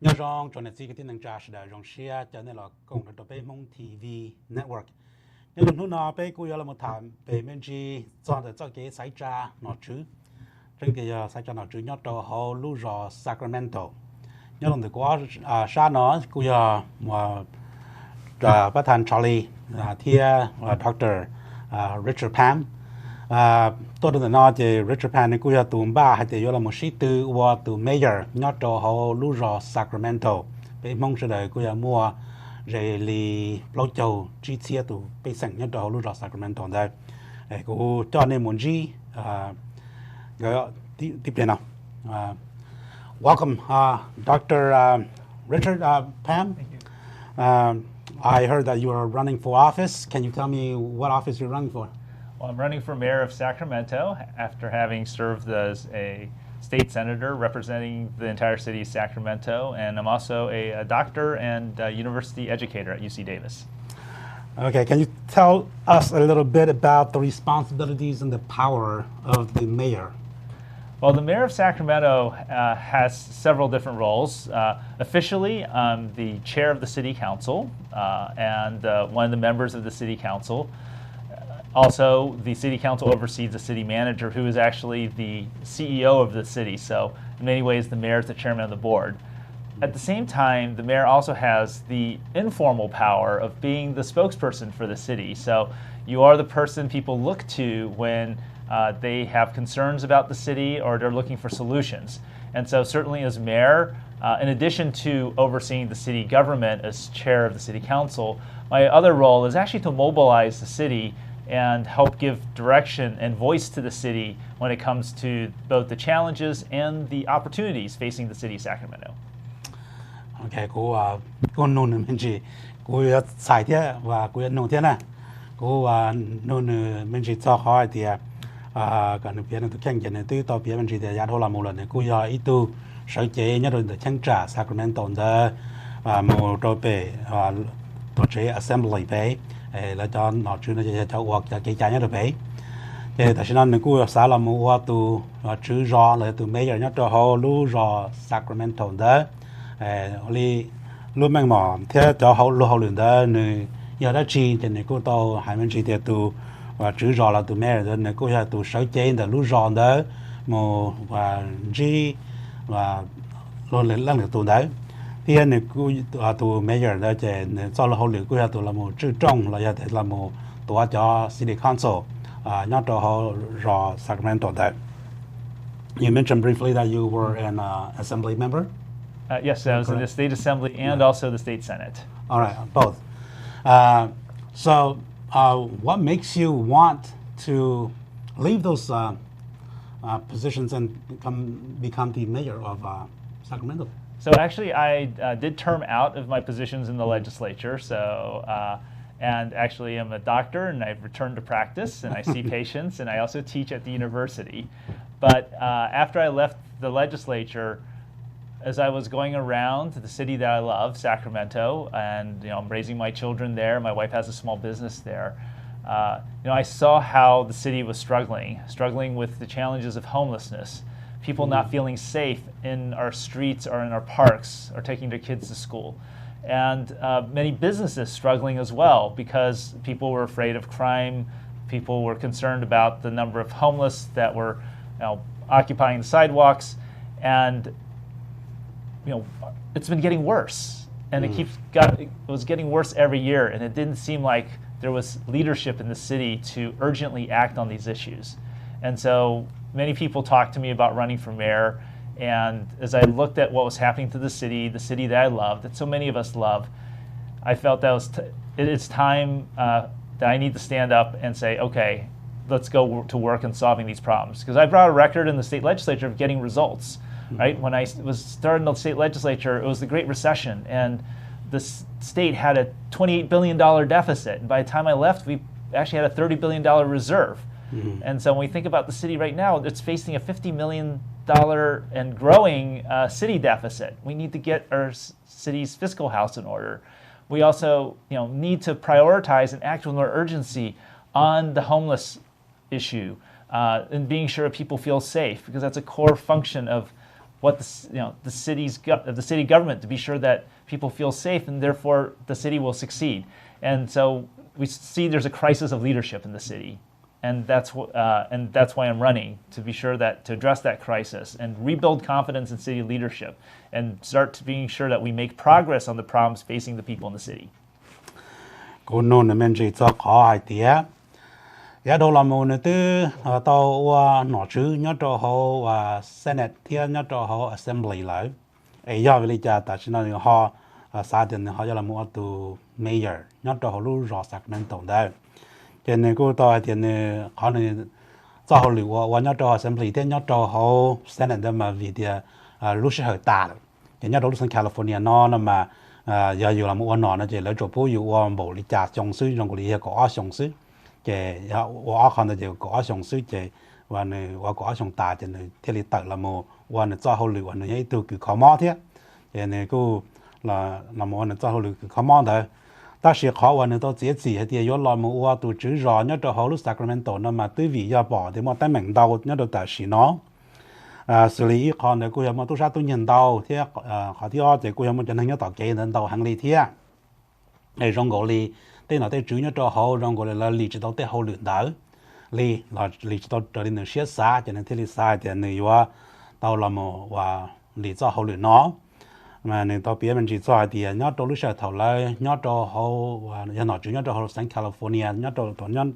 nhớ rằng cho nên chỉ cái tin năng trả sẽ rong share cho nên là cùng với tụi Hmong TV network nhớ rằng hôm nào bây giờ là một thảm về mình chỉ cho cái xảy ra nó chứ trên cái xảy ra nó chứ nhớ cho họ lưu rõ Sacramento nhớ rằng từ quá xa nó bây giờ màประธาน Charlie ที่Dr. Richard Pam ตัวนั้นน่ะจะ Richard Pan นี่กูจะตัวบ้าให้เดี๋ยวเราหมดสิตัวว่าตัว Mayor ยอดตัวเขาลู่รอ Sacramento ไปมองเฉยๆกูจะมัวเรลีโปรโจจีเซียตัวไปสั่งยอดตัวเขาลู่รอ Sacramento ได้กูจอในมุนจีก็ที่เป็นเนาะ Welcome Dr. Richard Pam. I heard that you are running for office. Can you tell me what office you're running for? Well, I'm running for mayor of Sacramento after having served as a state senator representing the entire city of Sacramento, and I'm also a doctor and university educator at UC Davis. Okay, can you tell us a little bit about the responsibilities and the power of the mayor? Well, the mayor of Sacramento has several different roles. Officially, I'm the chair of the city council and one of the members of the city council. Also, the city council oversees the city manager, who is actually the CEO of the city. So, in many ways, the mayor is the chairman of the board. At the same time, the mayor also has the informal power of being the spokesperson for the city. So, you are the person people look to when they have concerns about the city or they're looking for solutions. And so, certainly, as mayor, in addition to overseeing the city government as chair of the city council, my other role is actually to mobilize the city and help give direction and voice to the city when it comes to both the challenges and the opportunities facing the city of Sacramento. Okay, cô nôn mình chỉ cô xài thế và cô nôn thế này, cô nôn mình chỉ cho hỏi thì cái nước biển nó khen cái này từ tàu biển mình chỉ để giá đô la một lần này cô giờ ít tu sở chế nhất rồi để trang trả Sacramento đó một đôi bể tổ chức assembly bể là cho nó chứ nó cho hoặc cho cái trái nhất được bể thì tại sao nên cô xã là một hoa tu chữ rõ là tu mấy giờ nhất cho họ lưu rõ Sacramento đó li luôn mang mỏ thế cho họ lưu họ luyện đó người giờ đó chi thì này cô tàu hai bên chi thì tu và chữ rõ là tu mấy giờ này cô giờ tu sở chế là lưu rõ đó một và G và luôn lên được tu đấy thì anh này cô tu mayor đó thì sau là hậu luyện cô tu là một chữ trong là giờ là một tổ cho city council nhớ cho họ rõ Sacramento đấy. You mentioned briefly that you were an assembly member. Yes, I was in the state assembly and also the state senate. All right, both. So, what makes you want to leave those positions and become the mayor of Sacramento? So actually, I did term out of my positions in the legislature. So, and actually, I'm a doctor, and I've returned to practice, and I see patients, and I also teach at the university. But after I left the legislature, as I was going around the city that I love, Sacramento, and I'm raising my children there. My wife has a small business there. I saw how the city was struggling with the challenges of homelessness. People not feeling safe in our streets or in our parks or taking their kids to school. And many businesses struggling as well because people were afraid of crime. People were concerned about the number of homeless that were occupying the sidewalks. And it's been getting worse. And it was getting worse every year. And it didn't seem like there was leadership in the city to urgently act on these issues. And so many people talked to me about running for mayor, and as I looked at what was happening to the city that I love, that so many of us love, I felt that it's time that I need to stand up and say, okay, let's go to work on solving these problems. Because I brought a record in the state legislature of getting results. Right? When I was starting the state legislature, it was the Great Recession, and the state had a $28 billion deficit. And by the time I left, we actually had a $30 billion reserve. And so when we think about the city right now, it's facing a $50 million and growing city deficit. We need to get our city's fiscal house in order. We also need to prioritize and act with more urgency on the homeless issue and being sure people feel safe, because that's a core function of what the city government to be sure that people feel safe, and therefore the city will succeed. And so we see there's a crisis of leadership in the city, and that's why I'm running, to be sure that to address that crisis and rebuild confidence in city leadership, and start to being sure that we make progress on the problems facing the people in the city. Cô nôn là mình chỉ cho khó hai tía. Giá đâu là một nơi tư tàu nọ chứ nhớ cho họ và Senate thiên nhớ cho họ Assembly lại. Ấy giờ vì cha ta chỉ nói họ xã tiền họ cho là một tụ Mayor nhớ cho họ lưu rõ Sacramento đây. Cho nên cô tàu tiền họ này cho họ lưu và nhớ cho Assembly thiên nhớ cho họ Senate đó mà vì thì lưu sẽ hơi ta. Cho nhớ đâu lúc California nó mà giờอยู่là một nọ nó chỉ lấy chỗ phốอยู่ว่าbộ lý trả xong suy trong cái có xong suy chỉว่าเขาเนี่ยcó xong suy chỉ và nàyว่าcó xong ta chỉ này thì lý tự là mộtว่าnày cho họ lựaว่าnày từ cứ khó mò thế chỉ này cô là một này cho họ lựa cứ khó mò thôi ta sẽ khóว่าnày tôi chỉ hay thì là mộtว่าtừ chữ rõ nhớ cho họ lúc Sacramento nó mà tới vì giờ bỏ thì mà tay mình đau nhớ được tại sĩ nó xử lý còn này cô em mà tôi sát tôi nhận đầu thì họ thì thì cô em mà chân hình tạo kế nên đầu hàng lý thế này trong gọi lý tên là tên chủ nhớ cho họ trong gọi là lý chỉ tao tên họ luyện đỡ lý là lý chỉ tao trở nên siết xa cho nên thế lý sai thì nàyว่าtao là một và lý cho họ luyện nó mà này tao biết mình chỉ cho thì nhớ cho lúc sau thầu lại nhớ cho họ và nhớ nói chủ nhớ cho họ sang California nhớ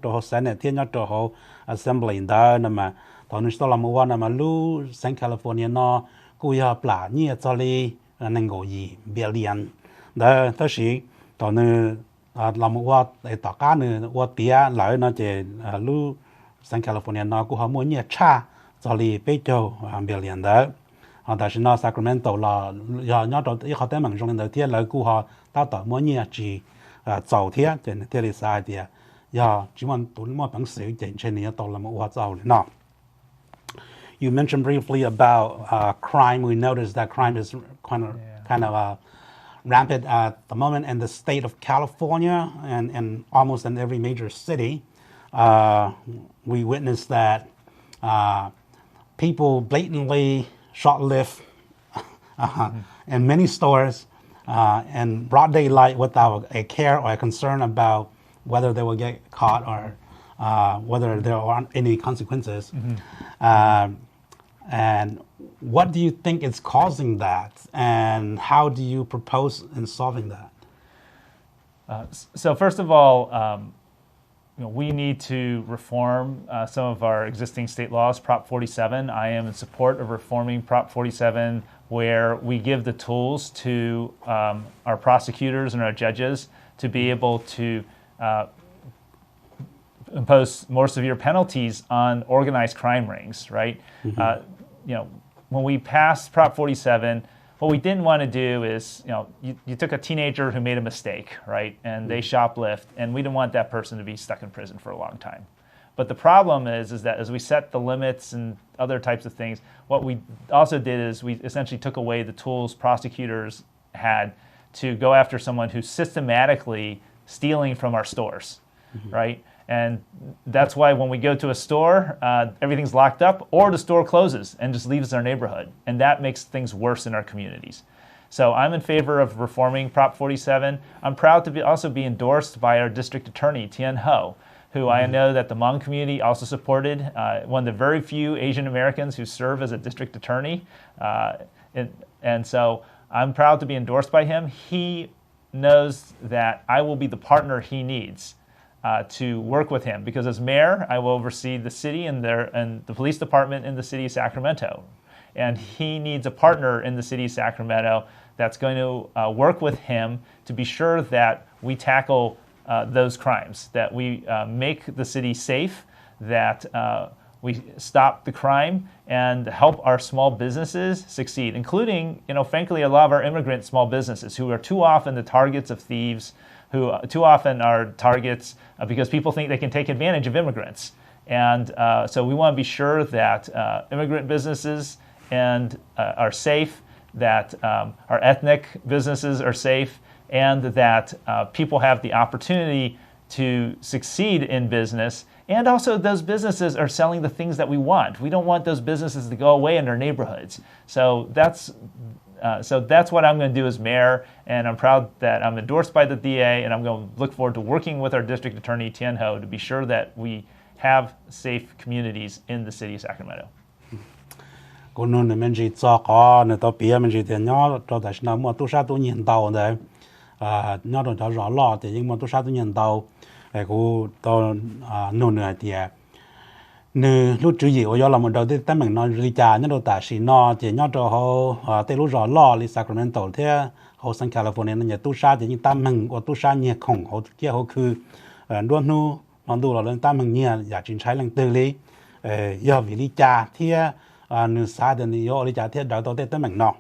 cho họ Senate thì nhớ cho họ Assembly đó màตอนนี้ตอนเราเมื่อวานมาลู่เซนต์แคลิฟอร์เนียนกูอยากปลาเนี่ยจะเลยนั่งกูยีเบลเลียนแต่ถ้าสิตอนนี้เราเมื่อวานไอ้ต่อการเนี่ยว่าเตี้ยหลายน่าจะลู่เซนต์แคลิฟอร์เนียนกูหามัวเนี่ยชาจะเลยไปเจอเบลเลียนแต่แต่ฉันซาคราเมนโตเราย้อนตัวที่เขาแต่เหมือนตรงนั้นเที่ยแล้วกูหาต่อมัวเนี่ยจีเจ้าเที่ยเจนเที่ยเลยสายเดียจีวันตัวนี้มันเป็นสิ่งเจนเช่นนี้ตอนเราเมื่อวานเจ้าเลยเนาะYou mentioned briefly about crime. We noticed that crime is kind of rampant at the moment in the state of California and almost in every major city. We witnessed that people blatantly shoplift in many stores in broad daylight without a care or a concern about whether they will get caught or whether there aren't any consequences. And what do you think is causing that, and how do you propose in solving that? So first of all, we need to reform some of our existing state laws. Prop 47, I am in support of reforming Prop 47, where we give the tools to our prosecutors and our judges to be able to impose more severe penalties on organized crime rings, right? When we passed Prop 47, what we didn't want to do is, you took a teenager who made a mistake, right? And they shoplift, and we didn't want that person to be stuck in prison for a long time. But the problem is that as we set the limits and other types of things, what we also did is we essentially took away the tools prosecutors had to go after someone who's systematically stealing from our stores, right? And that's why when we go to a store, everything's locked up, or the store closes and just leaves our neighborhood. And that makes things worse in our communities. So I'm in favor of reforming Prop 47. I'm proud to also be endorsed by our district attorney, Tien Ho, who I know that the Hmong community also supported, one of the very few Asian Americans who serve as a district attorney. And so I'm proud to be endorsed by him. He knows that I will be the partner he needs to work with him, because as mayor, I will oversee the city and the police department in the city of Sacramento. And he needs a partner in the city of Sacramento that's going to work with him to be sure that we tackle those crimes, that we make the city safe, that we stop the crime and help our small businesses succeed, including, frankly, a lot of our immigrant small businesses who are too often the targets of thieves, who too often are targets because people think they can take advantage of immigrants. And so we want to be sure that immigrant businesses are safe, that our ethnic businesses are safe, and that people have the opportunity to succeed in business And also those businesses are selling the things that we want. We don't want those businesses to go away in our neighborhoods. So that's what I'm going to do as mayor, and I'm proud that I'm endorsed by the DA, and I'm going to look forward to working with our district attorney, Tien Ho, to be sure that we have safe communities in the city of Sacramento. Cô nôn mình chỉ cho có nên tao bia mình chỉ tiền nhỏ cho tại sao mà tôi sao tôi nhìn tàu đấy nhỏ rồi cho rõ lo thì nhưng mà tôi sao tôi nhìn tàu cô tao nôn này thì nếu lúc trước gì ở làm một đầu thì tao mình nói đi trả nhớ đầu tại sao nó thì nhỏ cho họ tới lúc rõ lo đi Sacramento thế họ sang California nên nhà tôi sao thì những tao mình ở tôi sao nhiều khổng họ kia họ cứ luôn nu nó đủ là lên tao mình nhiều giả chính trái lần từ lý giờ vì đi trả thì nếu xa thì nhiều lý trả thiết đầu tôi tới mình nọ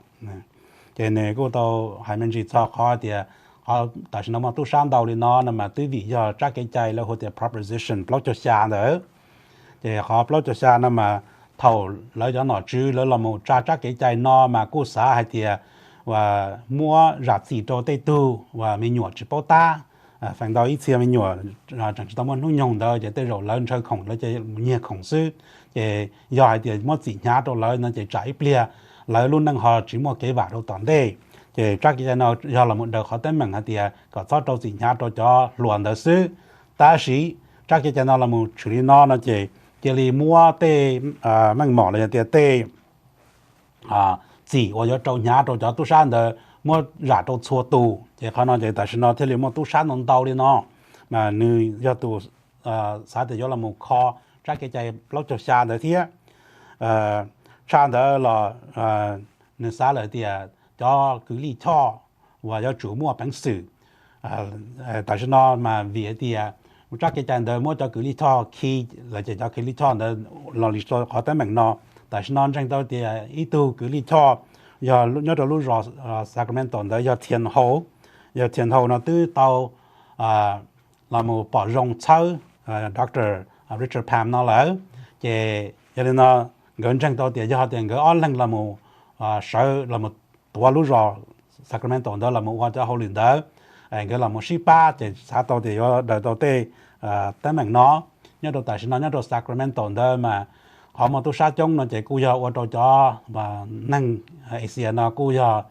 cái này cô tao hay mình chỉ cho họ thì họ tại sao mà tôi sang đầu thì nó mà tôi vì giờ chắc cái chạy là họ thì proposition block cho xa nữa thì họ block cho xa nó mà thầu lấy cho nó chứ lấy là một chắc cái chạy nó mà cô xã hay thì và mua rạp xỉ cho tây tu và mình nhọ chỉ bao ta phản đối ít xe mình nhọ chẳng chỉ tao muốn nuôi nhồng đâu chỉ tới rồi lớn chơi khổng lấy chỉ nhiều khổng sư thì giờ thì mất gì nhá đâu lấy nó chỉ chạy bia lấy luôn năng họ chỉ một cái vả đâu toàn đây thì chắc cái nào giờ là một đợt họ tới mình thì có cho đâu gì nhá cho luận đó sư ta sĩ chắc cái nào là một xử lý nó chỉ li mua tê mang mỏ là tê chỉ ở chỗ trâu nhá cho tu san đó mua rạ trâu chua tu thì họ nói tại sao nó thì li mua tu san nông tàu đi nó mà như giờ tu xã thì là một kho chắc cái chạy lót cho xa đó thì san đó là nên xã lại thì cho cứ lý cho và cho chủ mua bánh sử tại sao nó mà vì thì chắc cái chân đó mua cho cứ lý cho khi là chỉ cho cái lý cho đó là lý cho họ tới mình nó tại sao nó tranh đấu thì ít tu cứ lý cho giờ nhớ到lúc rồi Sacramento đó giờ thiên hậu nó từ tàu là một bảo rong châu Dr. Richard Pam nó lỡ thì cho nên nó gần tranh đấu thì giờ thì người online là một sở là một tua lúc rồi Sacramento đó là một hoa cho hậu liền đó cái là một shippa thì xã tàu thì có đời đầu tiên tới mình nó nhớ đầu tại sao nó nhớ đầu Sacramento đó mà họ mà tôi sát chung nó chỉ cú giờ ở đâu cho và năng Asia nó cú giờ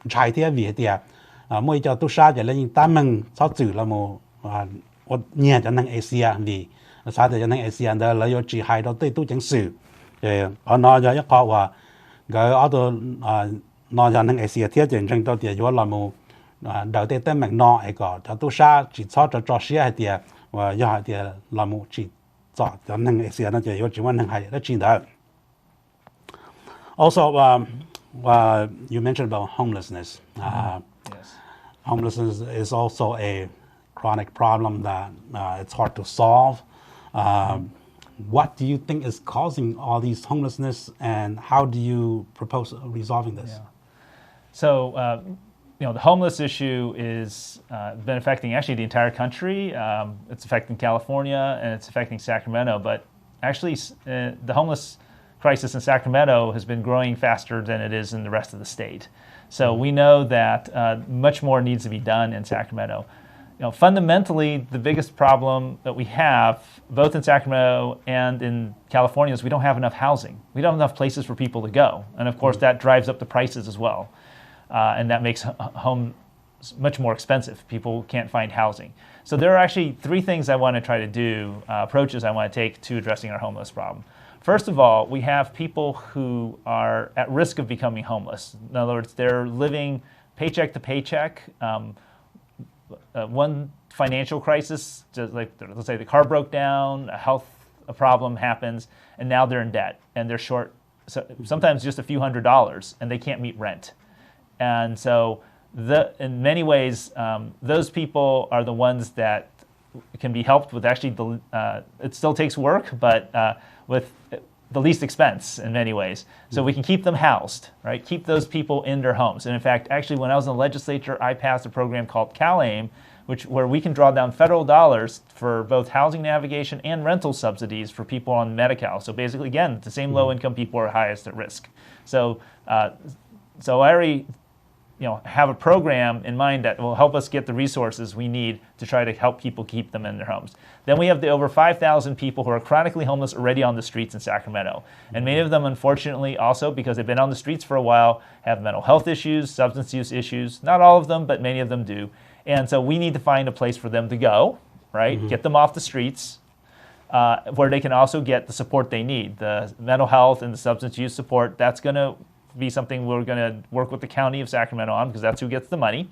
trái thế việt thì mỗi cho tôi sát chỉ là những ta mình sát chữ là một nhiều cho năng Asia vì sát cho năng Asia đó là do chỉ hai đầu tiên tôi chẳng xử thì họ nói cho các họ và cái ở đó nói cho năng Asia thế thì trong đó thì do là một đầu tiên tới mình nó ấy có cho tôi sát chỉ cho xe hay thì và giờ thì là một chỉ cho năng Asia nó chỉ có chỉ muốn năng hay đó chính đó. Also, you mentioned about homelessness. Yes. Homelessness is also a chronic problem that it's hard to solve. What do you think is causing all these homelessness, and how do you propose resolving this? Yeah. So, the homeless issue is been affecting actually the entire country. It's affecting California and it's affecting Sacramento. But actually, the homeless crisis in Sacramento has been growing faster than it is in the rest of the state. So we know that much more needs to be done in Sacramento. Fundamentally, the biggest problem that we have, both in Sacramento and in California, is we don't have enough housing. We don't have enough places for people to go. And of course, that drives up the prices as well. And that makes homes much more expensive. People can't find housing. So there are actually three things I want to try to do, approaches I want to take to addressing our homeless problem. First of all, we have people who are at risk of becoming homeless. In other words, they're living paycheck to paycheck. One financial crisis, just like let's say the car broke down, a problem happens, and now they're in debt and they're short, sometimes just a few $100s, and they can't meet rent. And so, in many ways, those people are the ones that can be helped with actually, it still takes work, but with the least expense in many ways. So we can keep them housed, right? Keep those people in their homes. And in fact, actually, when I was in the legislature, I passed a program called CalAIM, where we can draw down federal dollars for both housing navigation and rental subsidies for people on Medi-Cal. So basically, again, the same low-income people are highest at risk. So I already have a program in mind that will help us get the resources we need to try to help people keep them in their homes. Then we have the over 5,000 people who are chronically homeless already on the streets in Sacramento. And many of them, unfortunately, also, because they've been on the streets for a while, have mental health issues, substance use issues. Not all of them, but many of them do. And so we need to find a place for them to go, right? Get them off the streets, where they can also get the support they need. The mental health and the substance use support, that's going to be something we're going to work with the county of Sacramento on, because that's who gets the money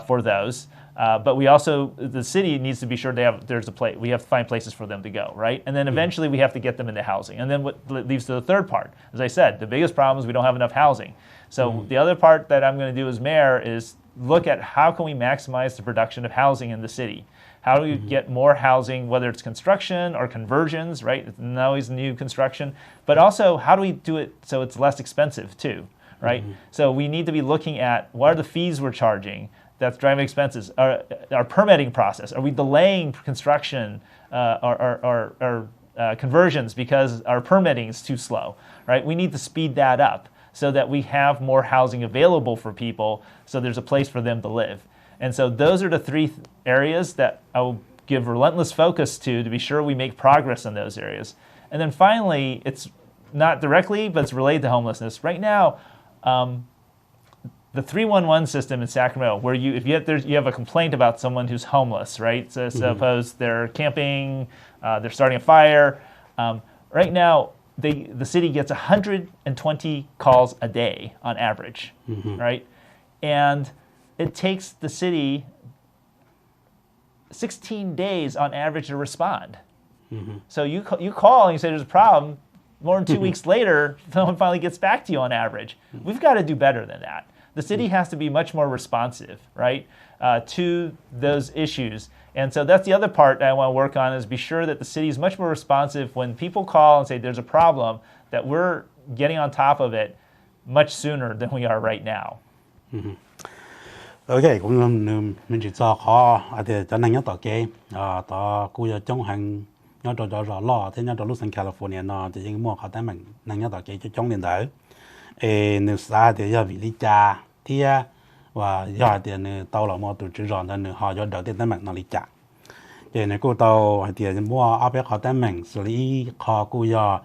for those. But we also, the city needs to be sure there's a place. We have to find places for them to go, right? And then eventually we have to get them into housing. And then what leads to the third part. As I said, the biggest problem is we don't have enough housing. So the other part that I'm going to do as mayor is look at how can we maximize the production of housing in the city. How do we get more housing, whether it's construction or conversions, right? It's not always new construction, but also how do we do it so it's less expensive too, right? So we need to be looking at what are the fees we're charging that's driving expenses. Our permitting process, are we delaying construction or conversions because our permitting is too slow, right? We need to speed that up so that we have more housing available for people so there's a place for them to live. And so those are the three areas that I will give relentless focus to be sure we make progress in those areas. And then finally, it's not directly, but it's related to homelessness. Right now, the 311 system in Sacramento, where if you have a complaint about someone who's homeless, right? So suppose they're camping, they're starting a fire. Right now, the city gets 120 calls a day on average, right? And it takes the city 16 days on average to respond. So you call and you say there's a problem. More than 2 weeks later, someone finally gets back to you on average. We've got to do better than that. The city has to be much more responsive, right, to those issues. And so that's the other part that I want to work on, is be sure that the city is much more responsive when people call and say there's a problem, that we're getting on top of it much sooner than we are right now. Ok, cũng mình chỉ cho họ thì cho nên nhớ tao kê tao cú giờ trong hàng nhớ cho rõ lo thế nhớ cho lúc sang California nó thì những mua họ tới mình nên nhớ tao kê cho trong điện tử nếu xa thì giờ vị lý cha thì và giờ thì tao là mua tụi chữ rõ nên họ cho đầu tiên tới mình nó lý cha thì nếu cô tao thì mua áp họ tới mình xử lý họ cú giờ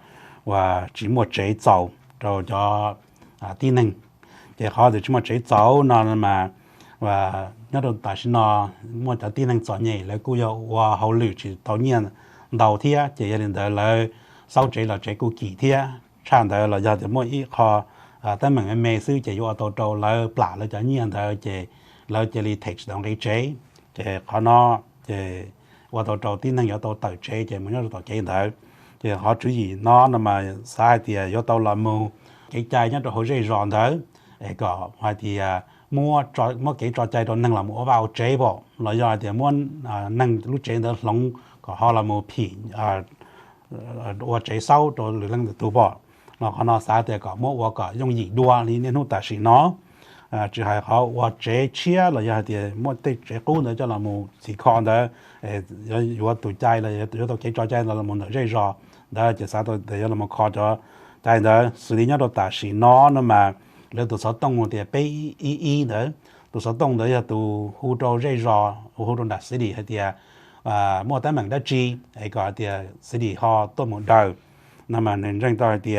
và chỉ mua chế dầu rồi cho tin năng thì họ thì chỉ mua chế dầu nó mà và nhớ được tại sao nó mua cho tin năng chọn nhảy lại cú giờ và hậu lử chỉ tao nhiên đầu thì chỉ gia đình đó là sau chế là chế cú kỳ thì chẳng đó là giờ thì mua ít họ tới mình mê sư chỉ vô tàu trâu là plả là cho nhiên đó chỉ là chỉ li text đồng cái chế chỉ họ nó chỉ qua tàu trâu tin năng vô tàu tự chế chỉ muốn nhớ được tàu chế đó chỉ họ chú ý nó mà sai thì vô tàu là mua cái chai nhớ được họ dễ dọn đó có hay thì mua cái trò chơi đó năng là mua vào chế bộ là do thì muốn năng lúc chế đó lòng có họ là mua phỉ ở chế sau rồi lưng được tu bỏ nó sai thì có mua có dùng gì đua thì nên hút ta xí nó chỉ hay họ chế chia là do thì mua chế cũ nữa cho là mua xí con đó rồi tụi trai là rồi tụi cái trò chơi là mua dễ dò đó chỉ sao tôi để là mua kho cho trai đó xử lý nhớ ta xí nó mà lấy tụi sáu tông thì bay nữa tụi sáu tông đấy là tụi hú trâu dây rò hú trâu đặt xử lý hay thì mua tới mảng đất chi hay gọi thì xử lý họ tôi một đời nằm mà nên rằng tôi thì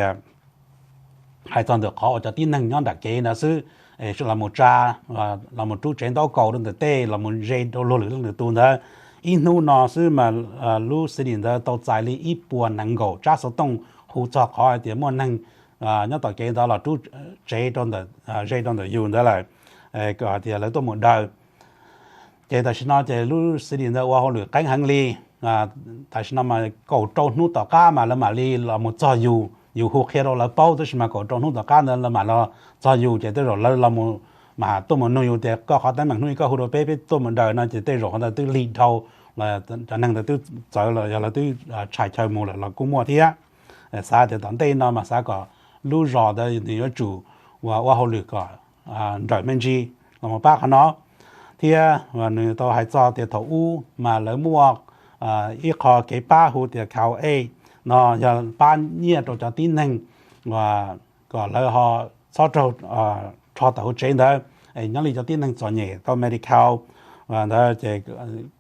hai tuần được họ cho tin năng nhon đặc kế là sư là một cha là một chú chén tao cầu đến từ tê là một dây đâu lô lưỡi từ tuần đó in nu nó sư mà lu xử lý đó tao giải lý ít buồn năng gỗ cha sáu tông hú cho họ thì mua năng nhớ tao kể đó là chú chế trong đó dùng đó là cái thì là tôi muốn đời chế tại sao chế lúc xử lý đó qua họ được cánh hàng ly tại sao mà cầu trâu nút tao cá mà là mà ly là một trò dù hụt khi đó là bao tức mà cầu trâu nút tao cá nữa là mà là trò dù chế tới rồi là một mà tôi muốn nuôi thì có họ tới mà nuôi có hụt đồ bé tôi muốn đời nó chế tới rồi họ tới ly thâu là cho nên là tôi sợ là tôi chạy chơi mua là cũng mua thế sao thì tận đây nó mà sao có lưu rõ đấy thì nó chủ và họ lựa cả rồi mình gì là một bác nó thì và người ta hay cho thì thầu u mà lấy mua ít khó cái ba hồ thì khảo a nó giờ ban nhiêu cho tin năng và có lấy họ cho tàu trên đó nhớ lý cho tin năng cho nhẹ tao medical và đó chỉ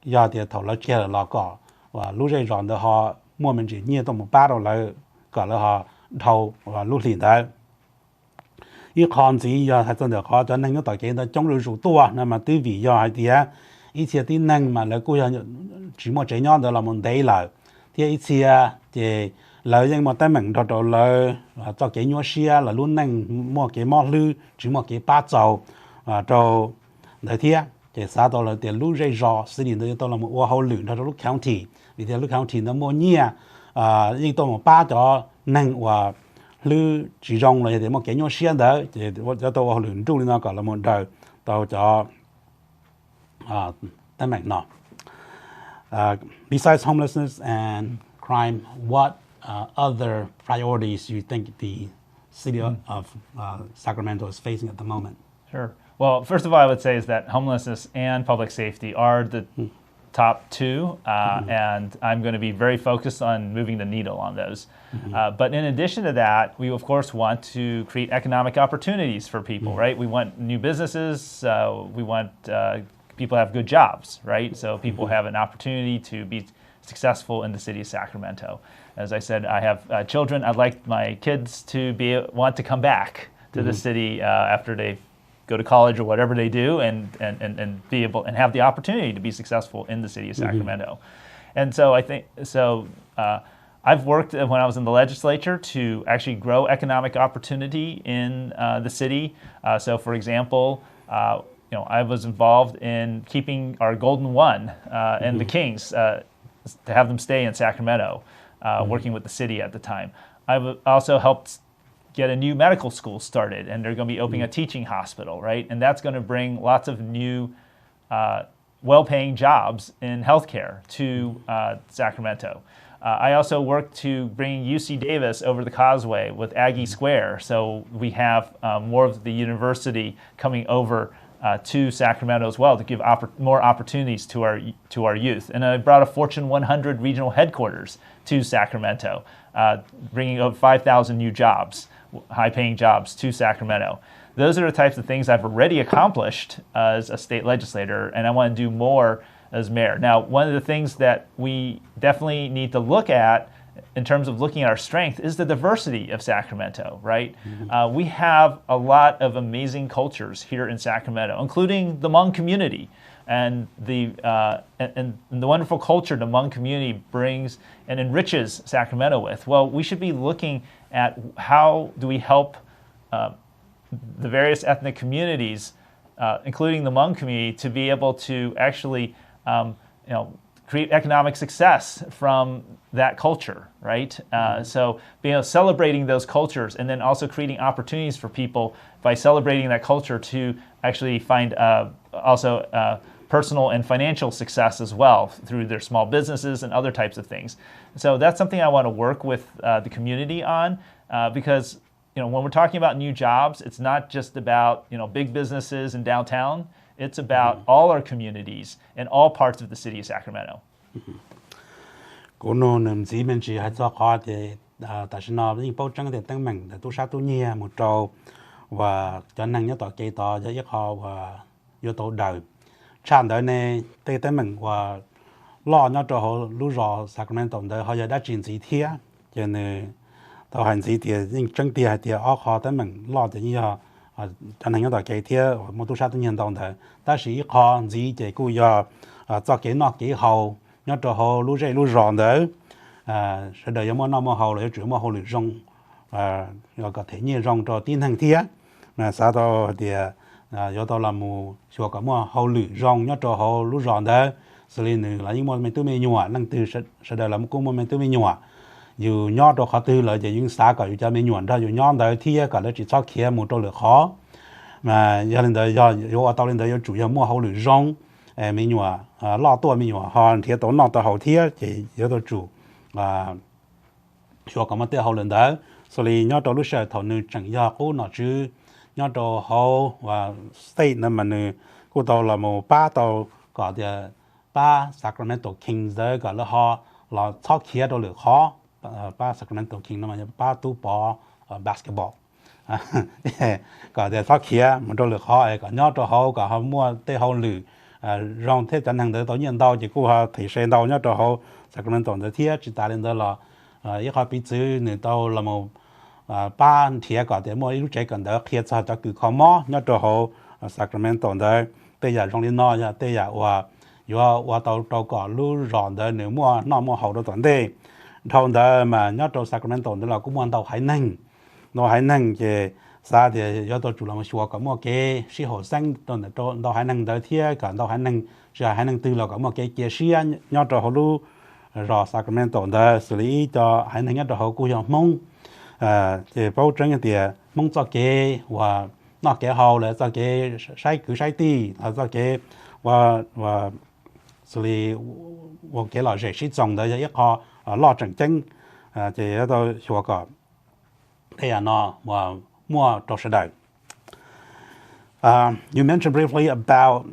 giờ thì thầu là chia là có và lúc này rồi họ mua mình chỉ nhiều tao một ba rồi lại có là họ thầu và lúc liền đấyอีกคนสิยาถ้า真的好จะ能够大家的中日数多那么对比要係啲一切啲能嘛嚟估下只冇這樣的啦問題啦啲一切即嚟因冇得明到到嚟做幾樣事啊嚟luôn能冇幾冇lưu只冇幾把做到嚟啲即啥到嚟啲路瑞咗4年都到啦冇我好亂到路 county 你啲路 county 都冇嘢亦都冇把咗能話lưu chỉ trong là để một cái nhau xuyên đấy thì cho tôi luyện trung nó cả là một đời tôi cho tên mạnh nó besides homelessness and crime what other priorities you think the city of Sacramento is facing at the moment? Sure. Well, first of all, I would say is that homelessness and public safety are the top two, and I'm going to be very focused on moving the needle on those. But in addition to that, we of course want to create economic opportunities for people, right? We want new businesses, we want people to have good jobs, right? So people have an opportunity to be successful in the city of Sacramento. As I said, I have children. I'd like my kids to want to come back to the city after they go to college or whatever they do and be able and have the opportunity to be successful in the city of Sacramento. And so I think I've worked when I was in the legislature to actually grow economic opportunity in the city. So for example, I was involved in keeping our Golden One and the Kings to have them stay in Sacramento, working with the city at the time. I've also helped get a new medical school started, and they're going to be opening a teaching hospital, right? And that's going to bring lots of new, well-paying jobs in healthcare to Sacramento. I also worked to bring UC Davis over the causeway with Aggie Square, so we have more of the university coming over to Sacramento as well to give more opportunities to our youth. And I brought a Fortune 100 regional headquarters to Sacramento, bringing over 5,000 new jobs, high-paying jobs to Sacramento. Those are the types of things I've already accomplished as a state legislator, and I want to do more as mayor. Now, one of the things that we definitely need to look at in terms of looking at our strength is the diversity of Sacramento, right? We have a lot of amazing cultures here in Sacramento, including the Hmong community. And the wonderful culture the Hmong community brings and enriches Sacramento with. Well, we should be looking at how do we help the various ethnic communities, including the Hmong community, to be able to actually create economic success from that culture, right? So celebrating those cultures and then also creating opportunities for people by celebrating that culture to actually find personal and financial success as well through their small businesses and other types of things. So that's something I want to work with the community on because when we're talking about new jobs, it's not just about big businesses in downtown. It's about all our communities in all parts of the city of Sacramento. Cô nôn chỉ mình chỉ hay cho khó thì tại sao nó những bao trắng thì tăng mạnh để tu sát tu nhẹ một trâu và cho năng nhớ tỏ cây tỏ cho giấc họ và yếu tố đời chạm đời này tây tăng mạnh và lo nhớ cho họ lúc rõ Sacramento đời họ đã chuyển gì thế cho nên tao hành gì thì những trắng tiền thì ở họ tăng mạnh lo thì như họ cho năng nhớ tỏ cây thế một tu sát tu nhẹ đồng thời ta chỉ họ gì thì cô giờ cho cái nó cái hậu nhớ cho họ lúc dậy lúc rõ đấy sẽ đợi một năm hậu là chủ một hậu lửa rong rồi có thể như rong cho tin hàng thiết mà sao đó thì do đó là một số cả một hậu lửa rong nhớ cho họ lúc rõ đấy xử lý nữa là những món mình tự mình nhỏ năng từ sẽ đợi là một công mình tự mình nhỏ dù nhớ cho họ từ là chỉ những xã cả cho mình nhỏ ra dù nhớ đấy thì cả là chỉ cho kia một chỗ lửa khó mà giờ lên đấy giờ ở tàu lên đấy chủ yếu một hậu lửa rong mình nhỏ lo tua mình nhỏ họ thì tổ nó tổ hậu thiết chỉ yếu tố chủ cho cả một tiêu hậu lần đó, xử lý nhớ cho lúc sau thầu nữ chẳng do cô nó chứ nhớ cho hậu và state nên mà nữ cô tàu là một ba tàu có thì ba Sacramento Kings đấy cả là họ là sau kia đó được khó ba Sacramento Kings mà ba tu bỏ basketball có thể thoát kia một đôi lực họ có nhớ cho họ có họ mua để họ lử rong thế chẳng hạn tới nhân đạo chỉ của họ thì sen đạo nhớ cho họ Sacramento de thiết chỉ ta lên đó là ít họ bị chữ người tàu là một ba thiệt có thể mỗi lúc chạy cần đó kia cho cứ khó mò nhớ cho họ Sacramento de bây giờ trong liên nói giờ bây giờ và tàu có lưu rọn đó nếu mua hậu đó toàn đây thằng đó mà nhớ cho Sacramento đó là cũng muốn tàu hải ninh nó hải ninh thì sao thì do tôi chủ làm một có một cái sĩ học sinh tàu hải ninh đó thiệt cả tàu hải ninh sẽ hải ninh từ là có một cái sĩ nhớ cho họ lưu rồi Sacramento đó xử lý cho hải ninh nhớ cho họ cũng mong thì bảo chứng thì mong cho cái và nó cái hậu là cho cái sai đi là cho cái và xử lý và cái là dễ sử dụng đấy ít họ lo chân chính thì tôi说个thế là nó và mua cho sự đời. You mentioned briefly about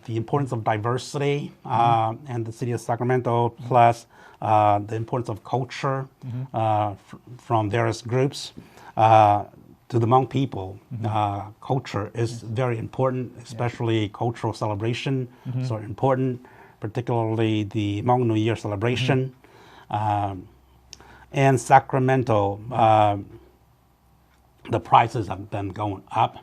the importance of diversity and the city of Sacramento, plus the importance of culture from various groups. To the Hmong people, culture is very important, especially cultural celebration. So important, particularly the Hmong New Year celebration. And Sacramento, the prices have been going up,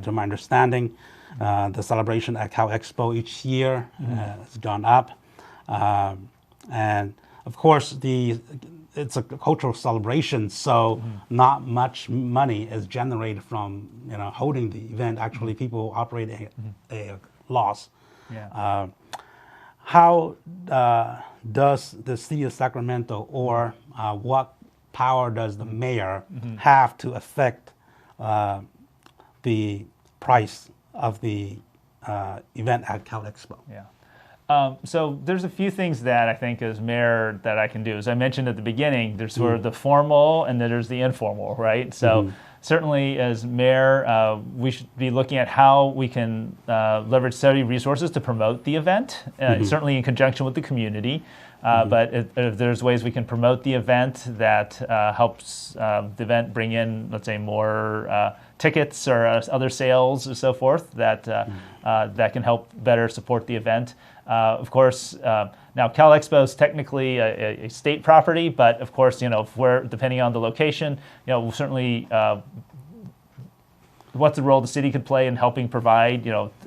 to my understanding. The celebration at Cal Expo each year has gone up. And of course, it's a cultural celebration, so not much money is generated from holding the event. Actually, people operate a loss. Yeah. How does the city of Sacramento, or what power does the mayor have to affect the price of the event at Cal Expo? Yeah. So there's a few things that I think as mayor that I can do. As I mentioned at the beginning, there's sort of the formal and then there's the informal, right? So certainly as mayor, we should be looking at how we can leverage city resources to promote the event, certainly in conjunction with the community. But if there's ways we can promote the event that helps the event bring in, let's say, more tickets or other sales or so forth, that can help better support the event. Of course, now Cal Expo is technically a state property, but of course, if we're depending on the location, we'll certainly what's the role the city could play in helping provide,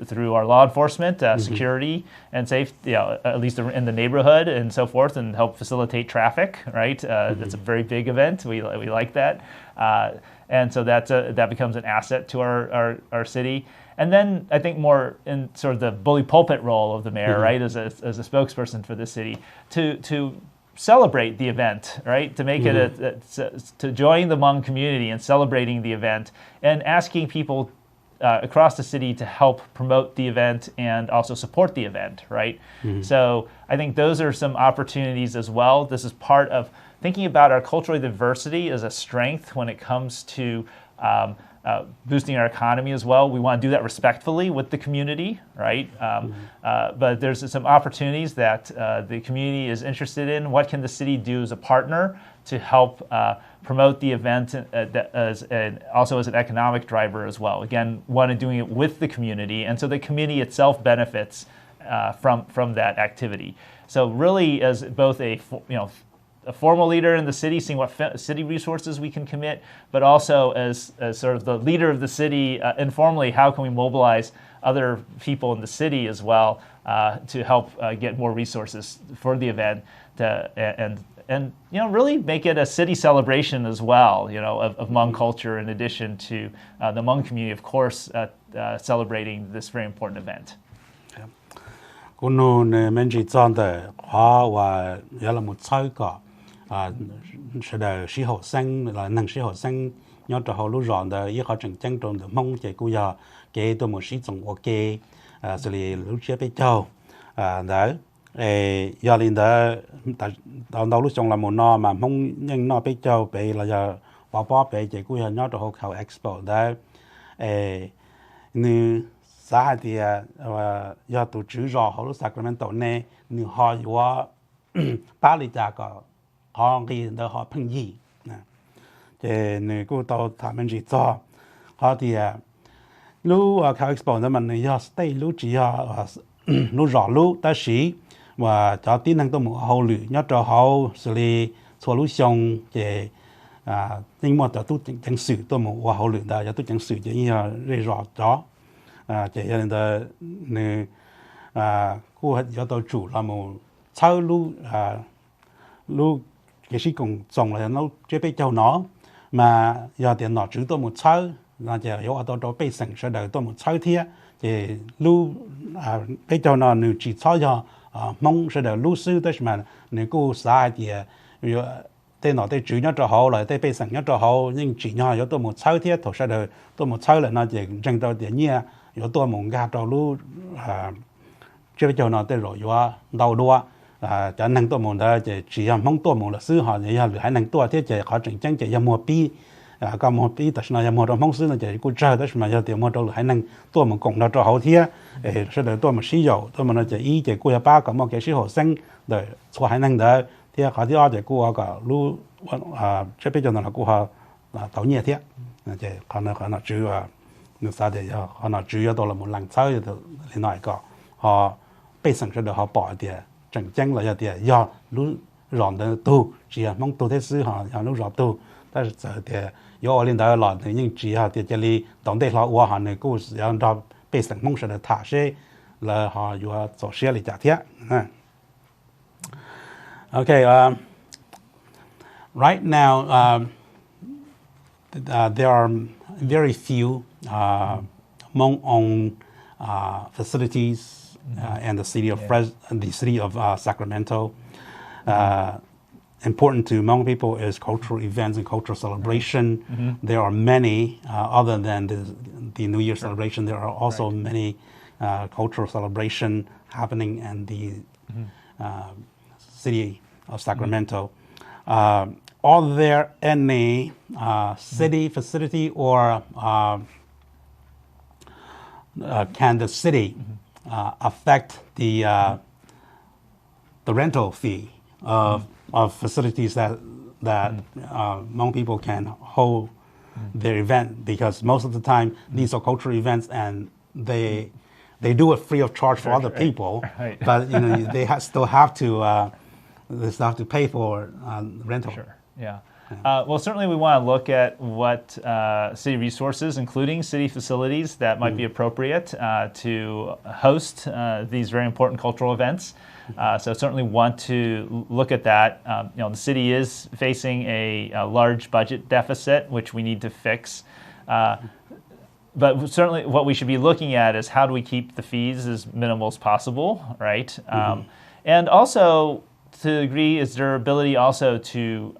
through our law enforcement, security and safety, at least in the neighborhood and so forth, and help facilitate traffic, right? That's a very big event. We like that. And so that becomes an asset to our city. And then I think more in sort of the bully pulpit role of the mayor, right, as a spokesperson for the city, to celebrate the event, right, to make it to join the Hmong community in celebrating the event and asking people across the city to help promote the event and also support the event, right? So I think those are some opportunities as well. This is part of thinking about our cultural diversity as a strength when it comes to boosting our economy as well. We want to do that respectfully with the community, right? But there's some opportunities that the community is interested in. What can the city do as a partner to help promote the event also as an economic driver as well? Again, doing it with the community, and so the community itself benefits from that activity. So really, as both a formal leader in the city, seeing what city resources we can commit, but also as sort of the leader of the city informally, how can we mobilize other people in the city as well to help get more resources for the event and really make it a city celebration as well, of Hmong culture, in addition to the Hmong community, of course, celebrating this very important event. Mình chỉ chọn để họ và là một sai cả sẽ là sĩ học sinh là năng sĩ học sinh nhớ cho họ lúc rọn để họ chẳng chẳng trong được mong chạy cô giờ cái tôi một sĩ tổng ok xử lý lúc chia với châu đấy giờ lên đó đầu lúc trong là một nọ mà mong nhưng nọ với châu bị là giờ bỏ bị chạy cô giờ nhớ cho họ khảo expo đấy như xã thì giờ tụi chữ rõ họ lúc Sacramento này như họ vừa ba lý giả có họ khi đó họ phân gì thì nếu cô tao thà mình chỉ cho họ thì lúc khảo expo đó mình giờ stay lúc chỉ lúc rõ lúc ta sĩ và cho tin năng tôi một hậu lử nhớ cho hậu xử lý solution về nhưng mà tôi chẳng xử tôi một hậu lử đó cho tôi chẳng xử chỉ như rơi rõ đó chỉ là người cô cho tôi chủ là một sau lúc cái sĩ cùng chồng là nó chế bị châu nó mà giờ tiền nó chỉ tôi một sau là chỉ có tôi bị sẵn sẽ đợi tôi một sau thiệt thì lúc bây giờ nó nếu chỉ sau giờ mong sẽ đợi lúc sư tới mà nếu cô sai thì tên nó tên chủ nhất cho họ lại tên bị sẵn nhất cho họ nhưng chỉ nhỏ có tôi một sau thiệt thôi sẽ đợi tôi một sau là nó chỉ dành cho tiền nhẹ có tôi một gà cho lúc bây giờ nó tên rồi đầu đua cho năng tôi muốn đó chỉ mong tôi muốn là sư họ thì hay năng tôi thế chỉ họ chỉnh trang chỉ mua pi có một pi tất nhiên là mua trong mong sư là chỉ cũng chờ đó mà giờ tiền mua trong hay năng tôi muốn cùng nó cho họ thế sẽ để tôi một sử dụng tôi muốn là chỉ ý chỉ cô ba có một cái sử học sinh để cho hay năng đó thì họ thì chỉ cô có lu sẽ bây giờ là cô họ tàu nhẹ thế chỉ họ nó chữ người ta để họ nó chữ tôi là một lần sau thì nói có họ bây giờ sẽ được họ bỏ tiền chẳng chăng là giờ thì do lúc rọn đến tu chỉ mong tu thế sư họ lúc rọn tu但是thì do lên đó là thì nhưng chỉ họ thì chỉ tổng thể là họ này cũng sẽ cho bây giờ mong sẽ được thả sẽ là họ vừa做些来讲天Okay, right now there are very few Hmong-owned facilities and the city of Sacramento. Important to Hmong people is cultural events and cultural celebration. Mm-hmm. There are many, other than the New Year celebration, there are also many cultural celebration happening in the city of Sacramento. Are there any city facility or can the city affect the rental fee of facilities that Hmong people can hold their event, because most of the time these are cultural events and they do it free of charge for other people, right. But they still have to pay for rental. Sure. Yeah. Well, certainly we want to look at what city resources, including city facilities, that might be appropriate to host these very important cultural events. So certainly want to look at that. The city is facing a large budget deficit, which we need to fix. But certainly what we should be looking at is how do we keep the fees as minimal as possible, right? And also, to a degree, is there ability also to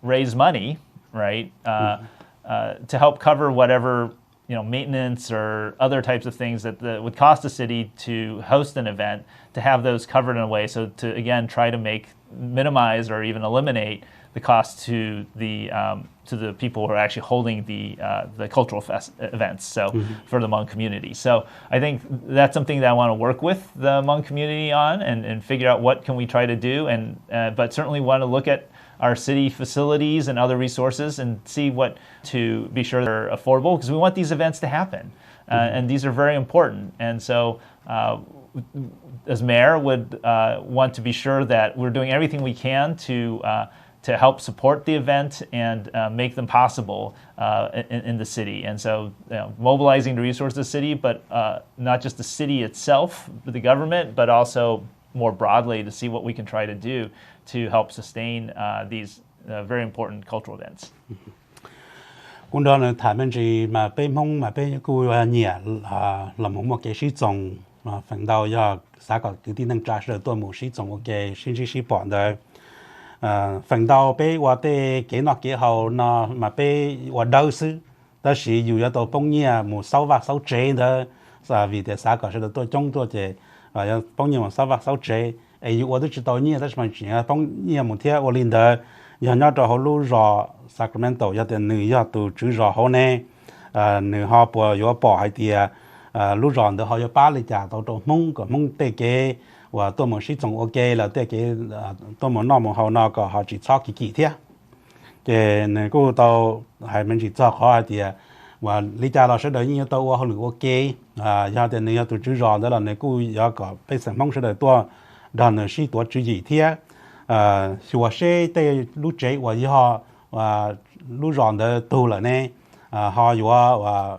raise money, right, to help cover whatever maintenance or other types of things that would cost the city to host an event, to have those covered in a way so to again try to minimize or even eliminate the cost to the people who are actually holding the cultural events. So for the Hmong community. So I think that's something that I want to work with the Hmong community on and figure out what can we try to do, and but certainly want to look at our city facilities and other resources and see what to be sure they're affordable, because we want these events to happen. And these are very important. And so as mayor would want to be sure that we're doing everything we can to help support the event and make them possible in the city. And so mobilizing the resources of the city, but not just the city itself, but the government, but also more broadly to see what we can try to do to help sustain these very important cultural events. Cũng đó là thả bên gì mà bên Hmong mà bên cô nhẹ là một cái sĩ trồng mà phần đầu do xã có cái tin năng trả sự tôi một sĩ trồng một cái sinh sĩ bọn đời phần đầu bên qua bên cái nó cái hậu nó mà bên qua đầu sư đó là dù cho tôi bông nhẹ một sáu chế đó vì thế xã có sự tôi trong tôi chế và bông nhẹ một sáu chế ấy我都知道你，但是嘛，帮你某天我领导，要那着好路绕 Sacramento， 要的你要都只绕好呢，你好不要包还的，路绕的好要巴里家到到蒙个蒙对给，我多么是种 OK 了，对给多么那么好那个好只操几天，给那个到还没去做好的， và lý cha là sẽ đợi như tôi qua hơn ok giờ thì nếu tôi chú rõ đó là nếu cô giờ có bây giờ mong sẽ đợi tôi đàn nữa sĩ tôi chú gì thế xua xe tới lúc chế và giờ họ và lúc rõ đó tu lại nè họ và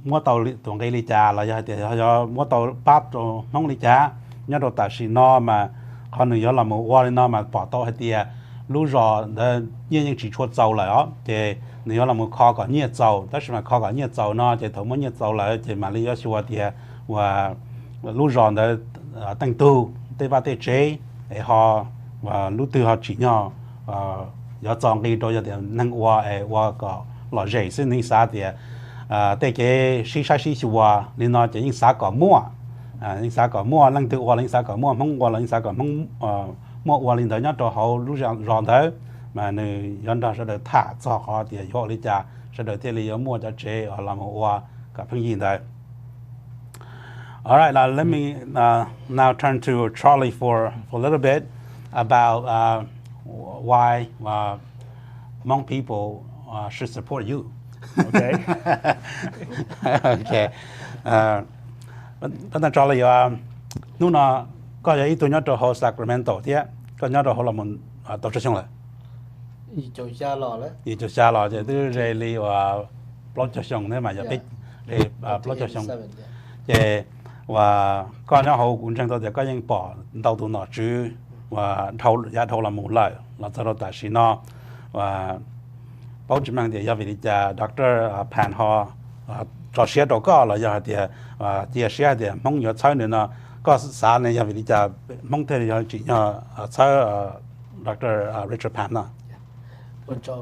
mua tàu tuần cái lý cha là giờ thì họ mua tàu bắt rồi mong lý cha nhớ đồ tài xì nó mà họ nữa là một qua nó mà bỏ tàu hay tiệt lúc rõ đó như chỉ chuột dầu lại đó thì nếu là một kho có nhiệt dầu, tất nhiên là kho có nhiệt dầu nó chỉ thấu một nhiệt dầu lại thì mà lý do xua thì và lúc ròn đó tăng tu tê ba tê chế để họ và lúc từ họ chỉ nhau giờ chọn cái đồ thì năng qua có lò rễ xin những xã thì tê cái xí xua nên nó chỉ những xã có mua những xã có mua năng từ qua những xã có mua không qua những xã có không mua qua lên tới nhá cho họ lúc ròn thế mà người dân đó sẽ được thả cho họ thì họ lý trả sẽ được thế lý mua cho chế hoặc làm hoa cả phương diện đấy. All right, now let me now turn to Charlie for a little bit about why Hmong people should support you. Okay. Okay. But Charlie, lúc nào có những tôi nhớ cho họ Sacramento thì có nhớ cho họ là một tổ chức xong rồi. Chỗ xa lò đấy. Ý chỗ xa lò thì tôi rời đi và blog cho xong đấy mà giờ biết để blog cho xong. Thì và có những họ cũng chẳng tôi có những bỏ đầu tư nó chứ và thâu là một lời là cho nó tại vì nó và bảo chứng mang thì giờ vì là Dr. Pan họ cho xe đồ có là giờ thì chia sẻ thì mong nhớ chơi nữa nó có xã này giờ vì là mong thấy giờ chỉ nhớ chơi Dr. Richard Pan đó. Cho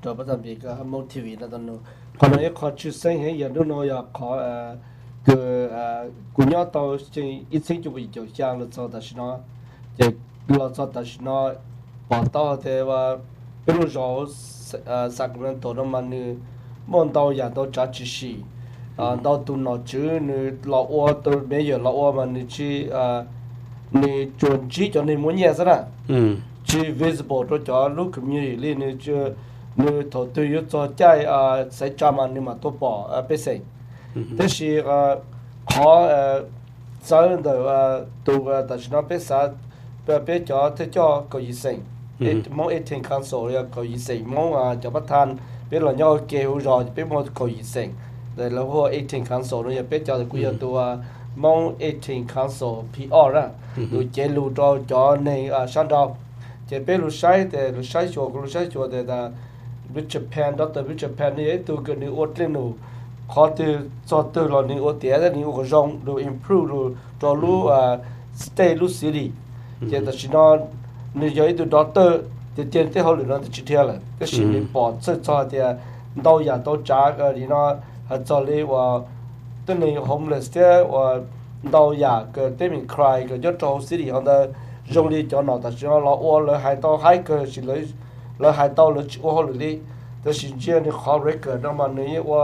cho bắt đầu bị cái mong TV đó nó còn nó có chữ sinh hay giờ nó giờ có cái cũng nhớ tao chỉ ít sinh chụp video trang là cho ta nó thì là cho ta nó bảo tao thì và bây giờ Sacramento nó mà như mong tao giờ tao trả chỉ xí tao tu nó chứ như lão ô tao bây giờ lão ô mà như chỉ như chuẩn chỉ cho nên muốn nhớ sao chỉ visible rồi cho lúc community như chưa như thầu tư yếu cho trái sẽ cho mà nhưng mà tôi bỏ bê sinh thế thì khó sau đó tôi đã nói bê sa bê cho thế cho có gì sinh mong 18 council là có gì sinh mong cho bắt than bê là nhau kêu rồi bê mong có gì sinh rồi là họ 18 council rồi bê cho quý tôi mong 18 council PR ra tôi chế lưu cho này sang đâu chế bê lưu sai cho để là Richard Pan Dr. Richard Pan này tôi gần như ốt lên nữa khó từ cho từ là những ốt tiếc là những ốt rong rồi improve rồi cho lu stay lu city chế ta chỉ nó nếu như từ doctor thì tiền thế họ nó chỉ theo là cái sự này bỏ cho thì đâu giờ đâu trả cái thì nó cho lấy và cái này homeless thế và đâu giờ cái tên mình cry cái cho cho city họ đã dùng đi cho nó ta chỉ nó ô là hai tao hai cái chỉ lấy là hai tao là ô họ lấyแต่สิ่งที่นี่เขาเรียกกันมันนี่ว่า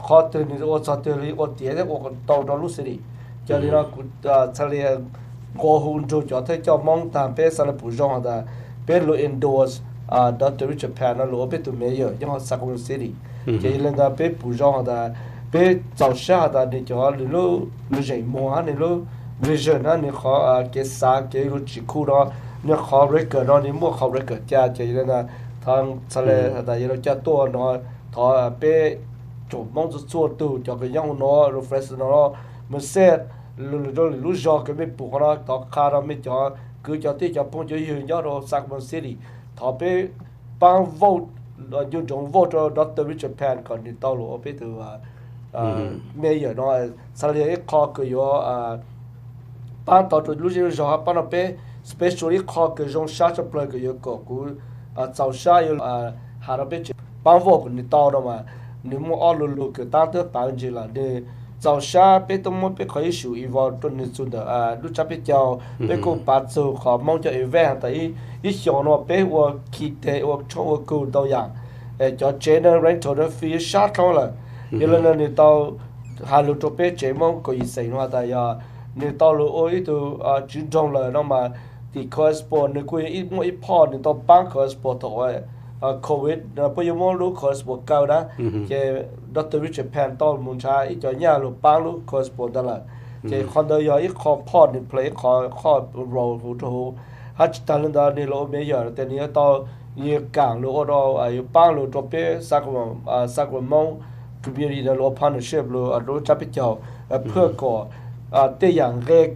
เขาตัวนี้ว่าจะตัวนี้ว่าเดี๋ยวว่าตัวเรารู้สิจะนี่เราจะเรียนก็หุ่นจูจะที่จะมองตามเป็นสารผู้จงได้เป็นรู้ endorse Dr. Richard Pan นะรู้เป็นตัวเมย์ยังว่าสักวันสิจะเรียนได้เป็นผู้จงได้เป็นเจ้าชายได้นี่จะรู้ใจมัวนี่รู้ vision นะนี่เขาเกี่ยสาเกี่ยรู้จิคุระนี่เขาเรียกกันนี่มั่วเขาเรียกกันจะเรียนได้ทางทะเลแต่ยังเราจะตัวน้อยถอเป้จุดมองจุดตัวตัวจะก็ยังน้อย refresh น้อยมันเสร็จรู้จอก็ไม่ปลุกนะต่อคาราไม่จอคือจะที่จะพุ่งจะยืนยอดเราสักมันสิริถอเป้ปัง vote ยืนจง vote Dr. Richard Pan ก่อนที่ต่อหลวงเป้ตัวเมย์น้อยทะเลคอคืออยู่ปังต่อจุดรู้จักจอปังเป้ especially คอคือจงชาร์จเปลือกอยู่ก็กูเจ้าชายหาเราไปจีบางพวกนี่ต่อเรามานี่มั่วอ้อลุกตั้งแต่ปางจีละเนี่ยเจ้าชายไปต้องมั่วไปคอยสู่อีวอลตัวนี้สุดรู้จักไปเจ้าไปกูปัดสู่ขอมองจะอีเวนต์แต่อีชอนว่าไปว่าคิดแต่ว่าชอบว่ากูตัวอย่างจะเจเนอเรทตัวนั้นฟีชาร์จเขาเลยยี่เรื่องนี้ต่อหาลูกตัวไปเจมองก็อีสิ่งว่าแต่ยาเนี่ยต่อลูกโอ้ยตัวจุดจงเลยน้องมาที่คอสปอร์ตเนี่ยคุยอีมั่วอีพอเนี่ยต่อปังคอสปอร์ตตัว COVID bây giờ mua lúc course bộ cao đó cái Dr. Richard Pan to muốn trái cho nhà lúc bán lúc course bộ đó là cái con đời giờ ít khó port in play khó role phụ thuộc hát ta lên đó đi lỗ bây giờ thì nhiều tao nhiều cảng lỗ đó ở bán lúc cho bé Sacramento community đó lỗ partnership lỗ lỗ chấp chào phước có cái dạng cái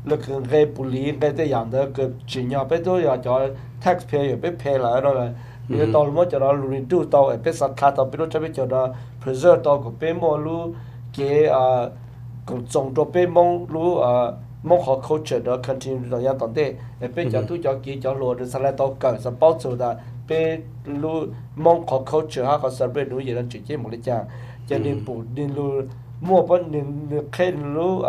lực cái police cái dạng đó cái chỉ nhau bé tôi giờ cho taxpayer bé pay lại đó là nếu tao muốn cho nó redo tao bé sát khát tao bé cho bé cho nó preserve tao của bé mua lu cái cũng trồng cho bé mong lu mong họ culture đó continue đó nhà tận thế bé cho tôi cho kỹ cho lúa để sau này tao cần sẽ bảo trợ đó bé lu mong họ culture ha họ sẽ bé đủ gì đó chỉ chế một cái cha cho nên phụ nên lu mua bên nên khen lu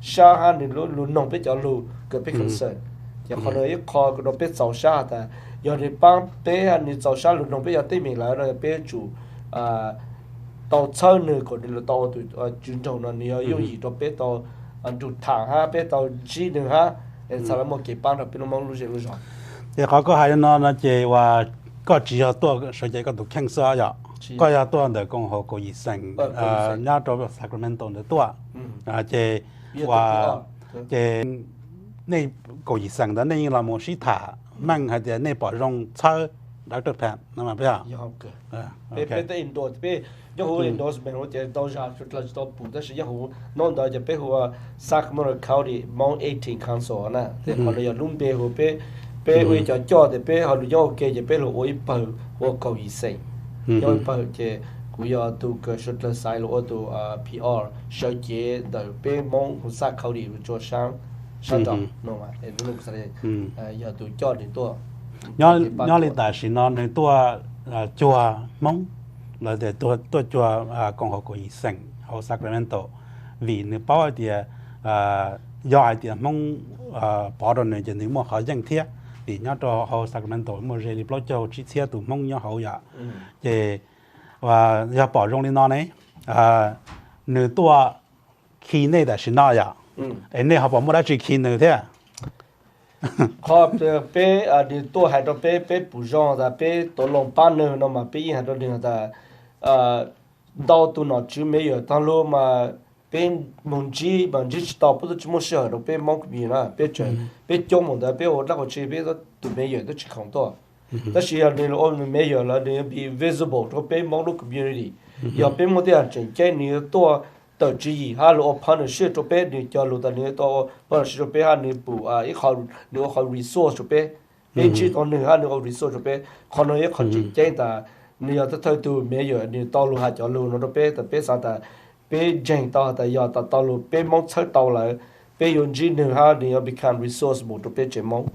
sa ha nên lu nông bé cho lu cái bé concern giờ họ nói khó cái đó bé giàu sa ta giờ thì帮bé anh đi giàu sa lu nông bé giờ tới mình lại rồi bé chủ tàu chơi nữa còn đi là tàu tụi chuyên trồng nó nhiều dùng gì cho bé tàu anh tụi thằng ha bé tàu chi nữa ha để sau đó một cái bán được bé nó mong lúc rồi thì họ có hai nó chỉว่าก็只要多实际个都看啥呀ก็要多的共和国医生ญาติ Sacramento 的多这ว่า这那个医生的那个模式他มั่ง还得那保容车 Dr. Pan 那么不要要个bé tới Indo bé giờ hồ Indo bên hồ chỉ tàu ra chút là tàu bù đó là hồ non đó chỉ bé hồ Sacramento County Hmong 18 Council nè thì họ là luôn bé hồ bé uy cho thì bé họ được giao kê chỉ bé là uy bờ hồ cầu ý sinh giao bờ chỉ cũng giờ tụ cái chút là sai lỗ tụ PR sở chế đời bé Hmong hồ Sac County cho sáng đó nó mà để lúc này giờ tụ cho thì tôi nhớ lên tại vì nó nên tua chùa mong là để tua chùa cộng hòa của ý sinh ở Sacramento vì nếu bảo thì do thì mong bảo đồ này chỉ nếu mà họ dân thiết vì nhớ cho ở Sacramento mà really bao châu chỉ thiết tụ mong nhớ họ vậy thì và giờ bảo trong nó này nếu tua khi này là xin nói vậy anh này họ bảo mua đã chỉ khi nữa thế họ bé đi tôi hay đó bé bù rong ra bé tôi lòng pan nữa nó mà bé hay đó đi là đào tôi nó chứ mấy giờ thằng lúc mà bé mong chỉ đào bữa tôi chỉ muốn sửa được bé mong cái gì nữa bé chống một đó bé ở đó có chơi bé đó tụi mấy giờ đó chỉ không to đó là đi là mấy giờ là đi be visible cho bé mong lúc community giờ bé một cái chuyện cái này tôi tờ chỉ ha lo partnership cho bé đi cho lo ta này to partnership cho bé ha này bù ít họ nếu họ resource cho bé bé chỉ còn nữa ha nếu resource cho bé họ nói họ chỉ chơi ta nếu ta thấy tụi mấy giờ nếu tao lo ha cho lo nó bé ta bé sao ta bé chơi ta ta giờ ta tao lo bé mong chơi tao lại bé dùng gì nữa ha nếu become resource một cho bé chơi mong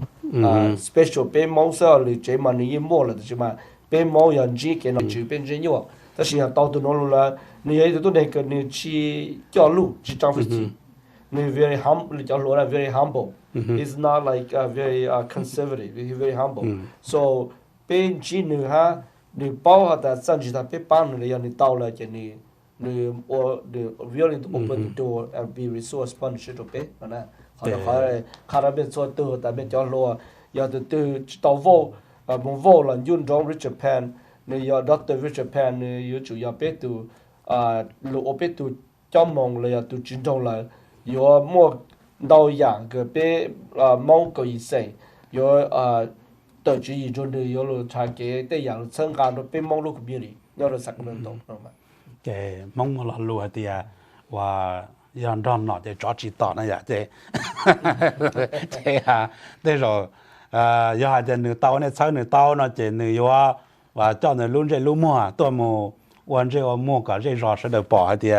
special bé mong sao là chơi mà nếu mua là chứ mà bé mong dùng gì cái nó chỉ bên chơi nhiều但是到到那了，你也都那个你去教路去张飞机，你 very humble， 叫罗来 very humble，it's not like very conservative， very humble。So 边去你哈，你包下的甚至他别帮你，要你到了就你我你 willing to open the door and be resource partnership 就别，那好的好的，看那边做多，那边叫罗，要的都到货蒙货了，用中 Richard Pan。nếu giờ Dr. Richard Pan nếu chủ yếu biết từ lỗ biết từ trong mong là từ truyền thông là giờ mua đào dạng cái bé mong cái gì xảy giờ từ chỉ gì cho nên giờ là thay cái để dạng sinh hoạt rồi bé mong lúc cái gì giờ là Sacramento đúng không? cái mong là lúa thì và giờ đòn nọ để cho chỉ tỏ này vậy thế thế rồi giờ thì nửa tàu này sau nửa tàu nó chỉ nửa và cho nên luôn luôn mua tôi mua quan trọng mua cả cái rõ sẽ được bỏ thì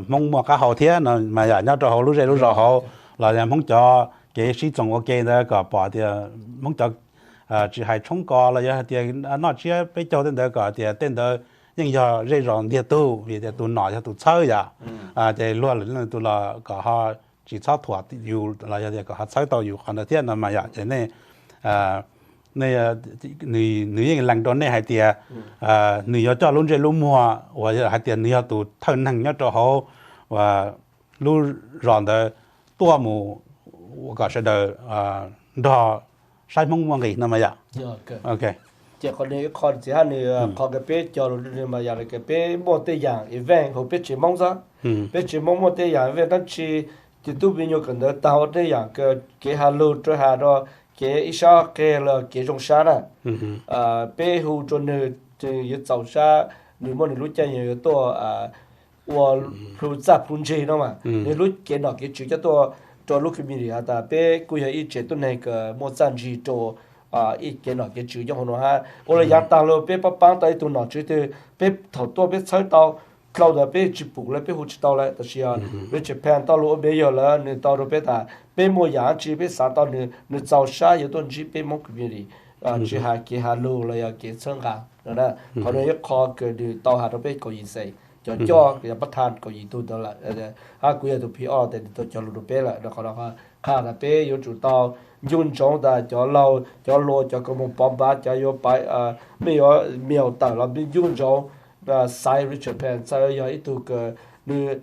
mong mua cái hậu thế nó mà giờ nhớ cho hậu lúc rõ hậu là mong cho cái sử dụng ok đó cả bỏ thì mong cho chỉ hay chống co là giờ thì nó chỉ bây giờ đến đó cả thì đến đó nhưng giờ cái rõ thì tu vì thì tu nọ cho tu chơi vậy thì luôn tu là cả họ chỉ sao thuaอยู่là giờ cả họ chơi tàuอยู่còn là thiên là mà giờ thế này này người làng đó này hay tiệt người cho luôn chơi luôn mua và hay tiệt người tụ thân hàng nhất cho họ và luôn rọn được tua mù cả sẽ được đó sai mong mong gì nằm vậy ok chỉ còn này còn chỉ hai này còn cái bé cho rồi mà giờ cái bé mua tây giang event hoặc bé chỉ mong sao bé chỉ mong mua tây giang event đó chỉ tu bây giờ cần được tao tây giang cái hà lô cho hà đó cái ít sao cái là cái trong sa đó bé hú cho này chỉ giàu sa nếu mà lúc chơi nhiềuตัว我负责分析的嘛，你录给那个就叫做录 community 啊，但别过去一直都那个莫站去做一给那个就叫什么哈，我来养大了别把帮带到那去的，别头多别踩到，搞得别去补了，别胡知道了，就是啊，别去盘到了别有了，你到了别打，别莫养去别啥到你早下有东西别莫 community 去下给下路了要给参加，那可能一考个的到下都别搞意思。cho cái bắt than có gì tôi đó là cuối tôi PR thì tôi cho lụt bé lại đó còn là khá là bé yêu chủ tao dùng trong ta cho lâu cho lo cho có một bom bát cho yêu bài miêu tao là bên dùng trong là sai Richard Penn sai yêu ít tu cái người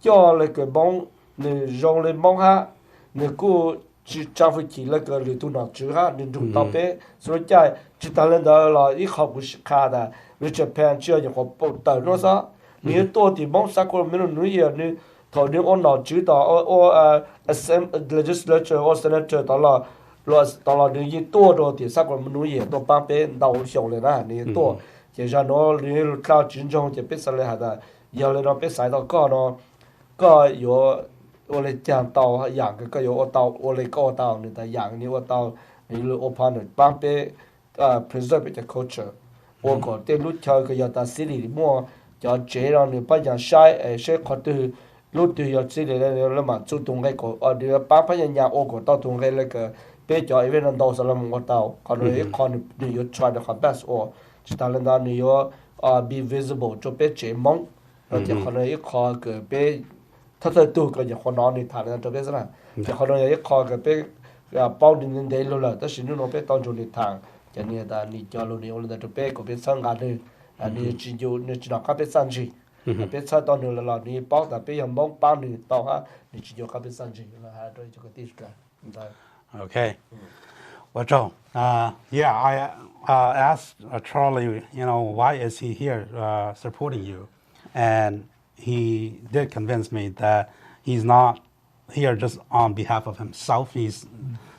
cho lại cái bóng người rong lên bóng ha người cô chỉ trang phục chỉ là cái người tu nào chứ ha người dùng tao bé rồi chạy chỉ ta lên đó là ít học của khá là Richard Penn chưa những học bộ tờ nó sao nếu tôi thì mong Sacramento nói gì nếu thầu nếu ông nào chứ đó legislature or senator đó là nếu như tôi rồi thì Sacramento nói gì tôi ban bên đầu xong rồi đó nếu tôi chỉ ra nó nếu cao chính trong thì biết sao lại hả giờ lại nó biết sai đó có có 我来讲到养个有我到我来搞到你的养你我到你了我怕你帮别preserve the culture 我搞对路条个要到市里么要这样你把人晒晒看对路对要这里了嘛主动个个你帮人家我搞到动个那个别叫因为人到什么我到可能一看你要 try to best 我知道了那你要be visible 就别这忙而且可能一看个别ถ้าเธอตัวก็อย่างคนนอนในฐานนั้นจะเป็นอะไรแต่คนนอนอย่างคอกับเป็นเป้าดินเดินเลยแต่สิ่งนู้นเป็นตอนอยู่ในทางจะเนี่ยแต่นี่จอลูนี่โอเลนจะเป็นก็เป็นสังกัดเลยอันนี้จีอยู่นี่จีนักก็เป็นสังจีเป็นชาตอนนู้นแล้วนี่ป้องแต่เป็นยังมองป้องนี่ต่อฮะนี่จีอยู่ก็เป็นสังจีแล้วฮะโดยจุดที่สุดได้ Okay. Well, Joe, yeah, I asked Charlie, why is he here supporting you? And he did convince me that he's not here just on behalf of himself. He's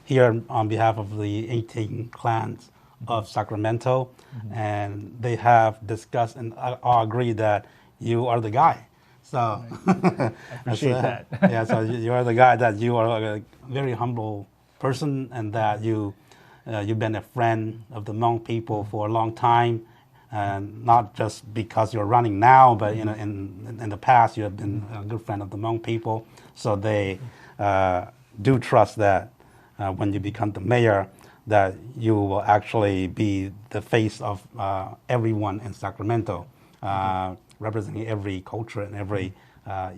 here on behalf of the 18 clans of Sacramento, and they have discussed and all agreed that you are the guy. So I appreciate that. Yeah, so you are the guy, that you are a very humble person, and that you've been a friend of the Hmong people for a long time. And not just because you're running now, but in the past you have been a good friend of the Hmong people. So they do trust that when you become the mayor, that you will actually be the face of everyone in Sacramento, representing every culture and every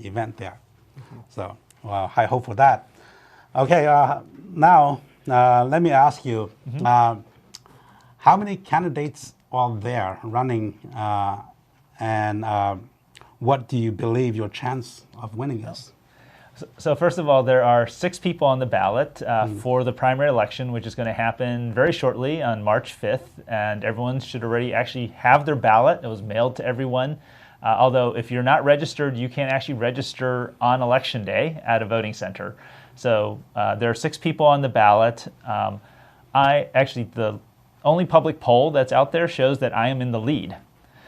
event there. So high hope for that. Okay, now let me ask you, how many candidates are there running, and what do you believe your chance of winning is? So first of all, there are 6 people on the ballot for the primary election, which is going to happen very shortly on March 5th, and everyone should already actually have their ballot. It was mailed to everyone. Although if you're not registered, you can actually register on election day at a voting center. So there are 6 people on the ballot. The only public poll that's out there shows that I am in the lead.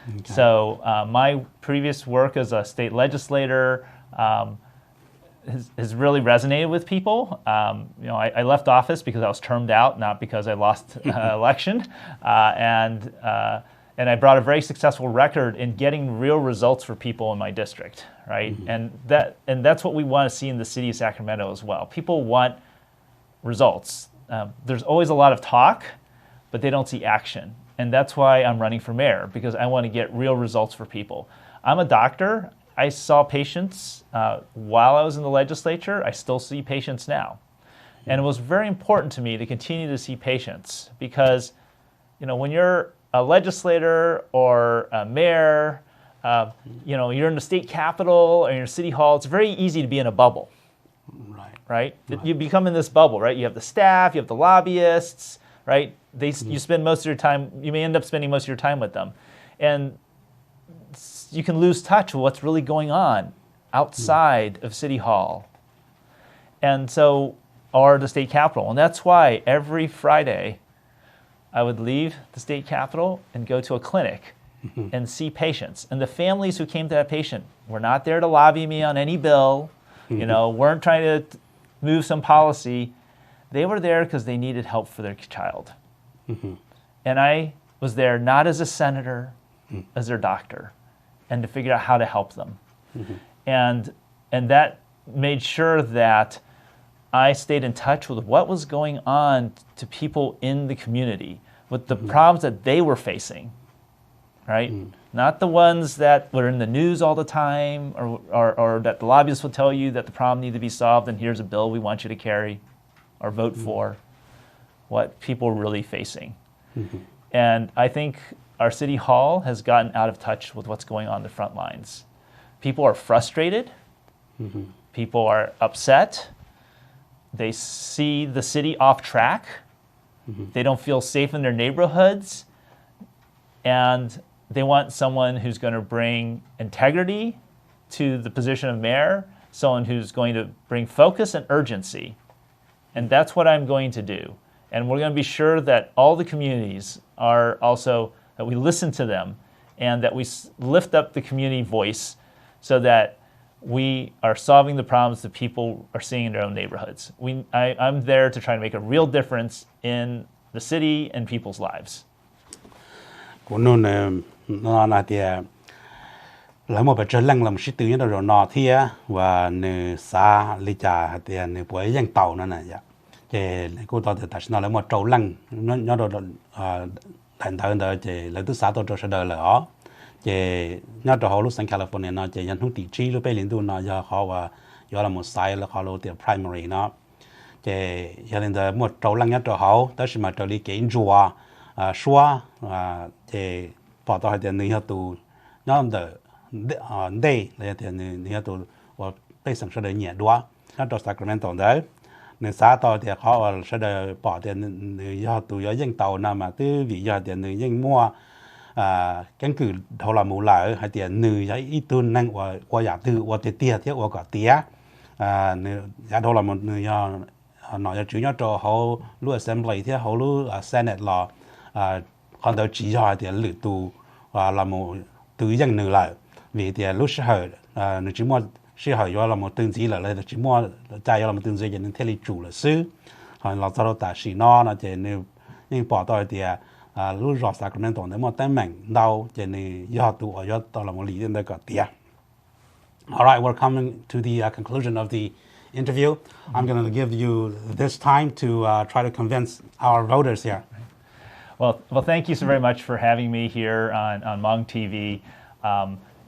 Okay. So my previous work as a state legislator has really resonated with people. I left office because I was termed out, not because I lost election. And I brought a very successful record in getting real results for people in my district, right? Mm-hmm. And that's what we want to see in the city of Sacramento as well. People want results. There's always a lot of talk, but they don't see action. And that's why I'm running for mayor, because I want to get real results for people. I'm a doctor. I saw patients while I was in the legislature. I still see patients now. And it was very important to me to continue to see patients, because when you're a legislator or a mayor, you're in the state capitol or in your city hall, it's very easy to be in a bubble. Right? You become in this bubble, right? You have the staff, you have the lobbyists, right? you spend most of your time, you may end up spending most of your time with them. And you can lose touch with what's really going on outside of City Hall. And so, or the state capitol. And that's why every Friday I would leave the state capitol and go to a clinic and see patients. And the families who came to that patient were not there to lobby me on any bill, weren't trying to move some policy. They were there because they needed help for their child. And I was there not as a senator, as their doctor, and to figure out how to help them. And that made sure that I stayed in touch with what was going on to people in the community, with the problems that they were facing, right? Not the ones that were in the news all the time, or that the lobbyists would tell you that the problem needed to be solved and here's a bill we want you to carry or vote for, what people were really facing. And I think our city hall has gotten out of touch with what's going on the front lines. People are frustrated. People are upset. They see the city off track. They don't feel safe in their neighborhoods. And they want someone who's going to bring integrity to the position of mayor, someone who's going to bring focus and urgency. And that's what I'm going to do. And we're going to be sure that all the communities are also, that we listen to them and that we lift up the community voice so that we are solving the problems that people are seeing in their own neighborhoods. I'm there to try to make a real difference in the city and people's lives. Nó là thì là một bài chơi lăng làm sĩ tử đó rồi nọ thì và nửa xa lý trà thì nửa buổi dân tàu nữa này thì cô tao thì tại sao là một trâu lăng nó rồi thành thơ đó thì lấy từ xa tôi cho sẽ đời lỡ thì nhớ cho họ lúc sang California nó thì dân không tỷ trí lúc bây liên tục nó giờ họ và giờ là một sai là họ lúc thì primary nó thì giờ lên đó một trâu lăng nhớ cho họ đó là mà trâu đi kiến chùa xóa thì bỏ tao thì người tu nhóm đó đây là thì người tu và bây giờ sẽ được nhẹ đua nó cho Sacramento đấy người xã tao thì họ sẽ được bỏ thì người tu ở dân tàu nào mà từ vì giờ thì người dân mua căn cứ thầu là mù lại hay thì người ấy ít tuần năng và qua giả từ và tiệt thiết và cả tía người giả thầu là một người nói chủ yếu cho họ lưu assembly thì họ lưu senate là còn đâu chỉ cho thì lựa tù và là một từ dân nữ lại vì thì lúc sẽ hỏi nếu chỉ mua sẽ hỏi là một tương gì là chỉ mua trái là một tương gì cho nên theo lý chủ là xứ hỏi là sau đó ta chỉ nó thì nếu nhưng bỏ tôi thì lúc rõ Sacramento nếu mà tên mình đâu cho nên do tụ ở do tôi là một lý do cả tiền. All right, we're coming to the conclusion of the interview. I'm going to give you this time to try to convince our voters here. Well, thank you so very much for having me here on Hmong TV.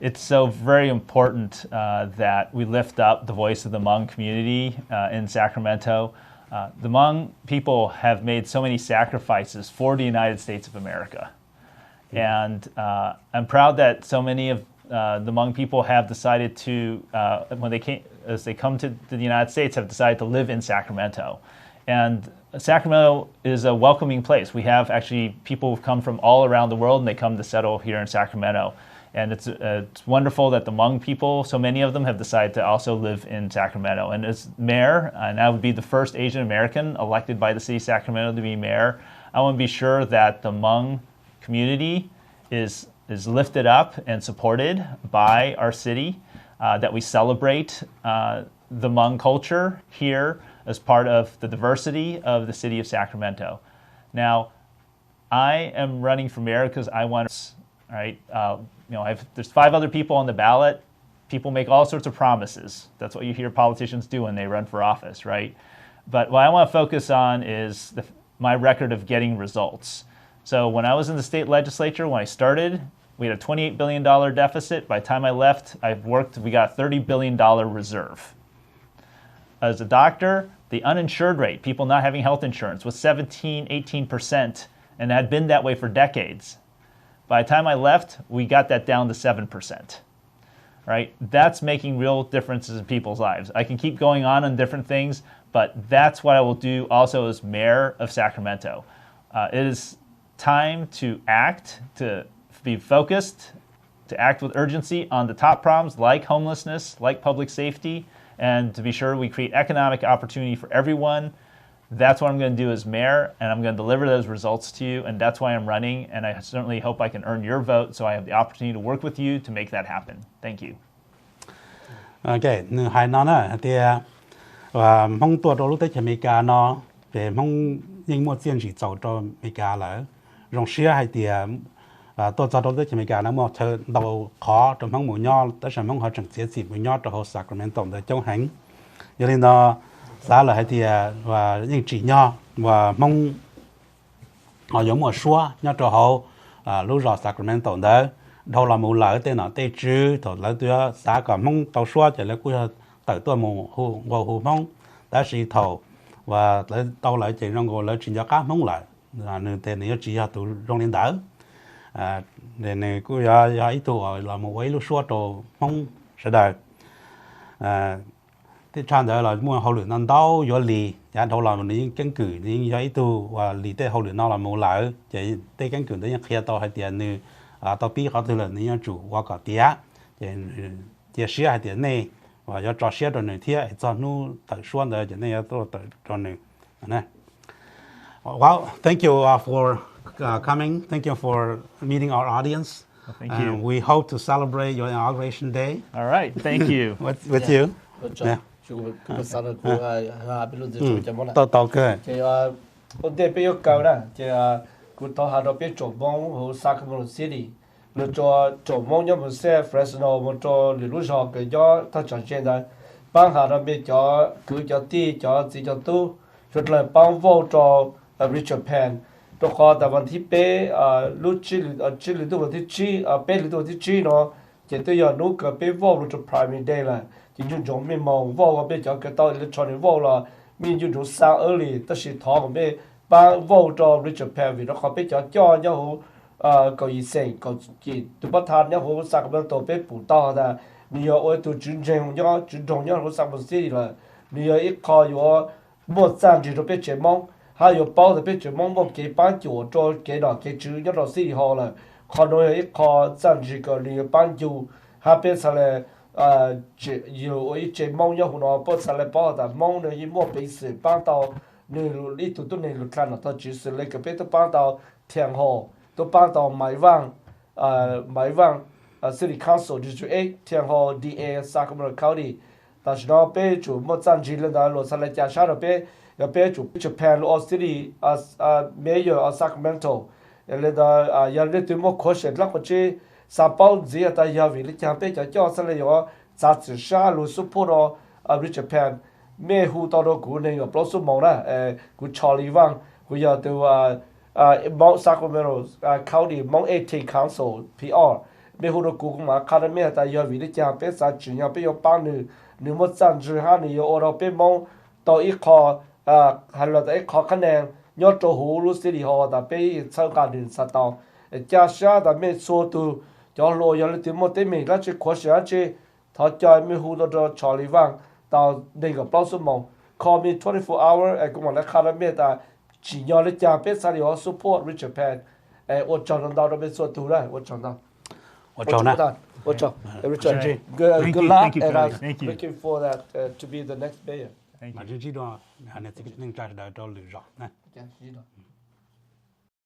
It's so very important that we lift up the voice of the Hmong community in Sacramento. The Hmong people have made so many sacrifices for the United States of America. And I'm proud that so many of the Hmong people have decided to, as they come to the United States, have decided to live in Sacramento. And Sacramento is a welcoming place. We have actually people who've come from all around the world and they come to settle here in Sacramento. And it's wonderful that the Hmong people, so many of them have decided to also live in Sacramento. And as mayor, and I would be the first Asian American elected by the city of Sacramento to be mayor, I want to be sure that the Hmong community is lifted up and supported by our city, that we celebrate the Hmong culture here as part of the diversity of the city of Sacramento. Now, I am running for mayor because I want, right? There's 5 other people on the ballot. People make all sorts of promises. That's what you hear politicians do when they run for office, right? But what I want to focus on is my record of getting results. So when I was in the state legislature, when I started, we had a $28 billion deficit. By the time I left, we got a $30 billion reserve. As a doctor, the uninsured rate, people not having health insurance, was 18%, and had been that way for decades. By the time I left, we got that down to 7%. Right? That's making real differences in people's lives. I can keep going on different things, but that's what I will do also as mayor of Sacramento. It is time to act, to be focused, to act with urgency on the top problems like homelessness, like public safety, and to be sure we create economic opportunity for everyone. That's what I'm going to do as mayor, and I'm going to deliver those results to you, and that's why I'm running, and I certainly hope I can earn your vote so I have the opportunity to work with you to make that happen. Thank you. Okay, nửa hai nó nè, thì mong tua đồ lúc tới Mỹ Ca nó về mong những một chuyện gì giàu cho Mỹ Ca là rong xia hay thì tua cho đồ tới Mỹ Ca nó một thời đầu khó trong mong mùa nho tới sản mong họ chẳng chế gì mùa nho cho họ Sacramento để chống hành, cho nên nó giá là hay thì và những chỉ nho và mong họ giống một số nho cho họ lúc rồi Sacramento đó đâu là một lỡ tên nó tên chữ thôi lỡ tôi xã cả mong tàu xóa chỉ là cuối tới tôi một hồ mong đã sĩ thầu và tới tàu lại chỉ trong gọi là chỉ cho cá mong lại nên tên này chỉ là tụ trong liên đảo để này cứ ít tụ là một cái lúc xóa đồ mong sẽ đời thì chăn đó là mua hậu lửa non đau do lì giá đâu là những căn cứ những ít tụ và lì tới hậu lửa nó là một lỡ chỉ tới căn cứ tới những kia tàu hay tiền như tao biết họ từ là những chủ qua cả tía thì xía hay tiền này và do cho xía rồi này thì cho nó tự xuân rồi cho nên tôi tự cho này nè. Well, thank you for coming. Thank you for meeting our audience. Well, thank you. We hope to celebrate your inauguration day. All right, thank you. with you. Yeah. Tao cơ. Thì vấn đề bây giờ cầu đó thì cụ tao hà đó biết chỗ mong hồ Sacramento City, rồi cho chỗ mong nhóm một xe Fresno một cho lũ giò cái gió ta chọn trên đó, bang hà đó biết cho cứ cho ti cho gì cho tu, rồi là bang vô cho Richard Penn, cho họ tạiวันที่lũ chi lũ tuวันที่chi lũ tuวันที่chi nó chỉ tôi giờ nút cái bé vô rồi cho Prime Day là chỉ dùng giống mình mong vô cái bé cho cái tao electronic vô là mình dùng dùng sao early ta sẽ thọ cái bé ba vô cho Richard Penn vì nó khó biết cho nhau có ý sinh có gì tụi bắt thằng nhau Sacramento biết phụ to là bây giờ ôi tụi chuyên trọng nhau Sacramento City là bây giờ ít khó có một sản chỉ biết chế mong hay có bao biết chế mong một cái bán chủ cho cái đó cái chữ nhau đó City Hall là khó nói ít khó sản chỉ có liền bán chủ hay biết là nhiều ấy chế mong nhau nó bắt sản là bao là mong nó như một bế sự bán tàu nếu lý tụi tôi nên lúc nào ta chỉ xử lý cái bé tôi bán tàu thiền hồ tôi bán tàu máy vàng City Council District 8 thiền hồ DA Sacramento County ta chỉ nói bé chủ một trang trí lên đó rồi sau này trả sát rồi bé chủ Japan or City Mayor ở Sacramento lên đó giờ lên tôi một question lắm có chứ sao bao gì ta giờ vì lý trang bé cho sau này có giá trị sát rồi support ở Japan mẹ hu tao đó cũng nên ở plus mong đó của Charlie Vang của giờ từ Mount Sacramento County Mount 18 Council PR mẹ hu đó cũng mà Academy tại giờ vì đi chơi bé sa chuyện nhau bé yêu bán nữ một sản xuất ha nữ yêu ở bé mong tao ít khó hay là ít khó khăn nè nhớ cho hu lu City Hall tại bé sau cả đường sát tao cha sa tại mẹ số từ cho lo giờ từ một tới mình là chỉ khó sẽ chỉ thọ chơi mẹ hu đó Charlie Vang tao đây gặp bao số mong call me 24 hour cũng là khá là biết là chỉ nhớ lấy cha biết sao để support Richard Penn ở trong đó đó biết số tu đấy ở trong đó ở trong Richard good luck and I'm looking for that to be the next mayor. Mà chỉ đó, anh ấy chỉ nên trả lời cho lựa chọn, nè.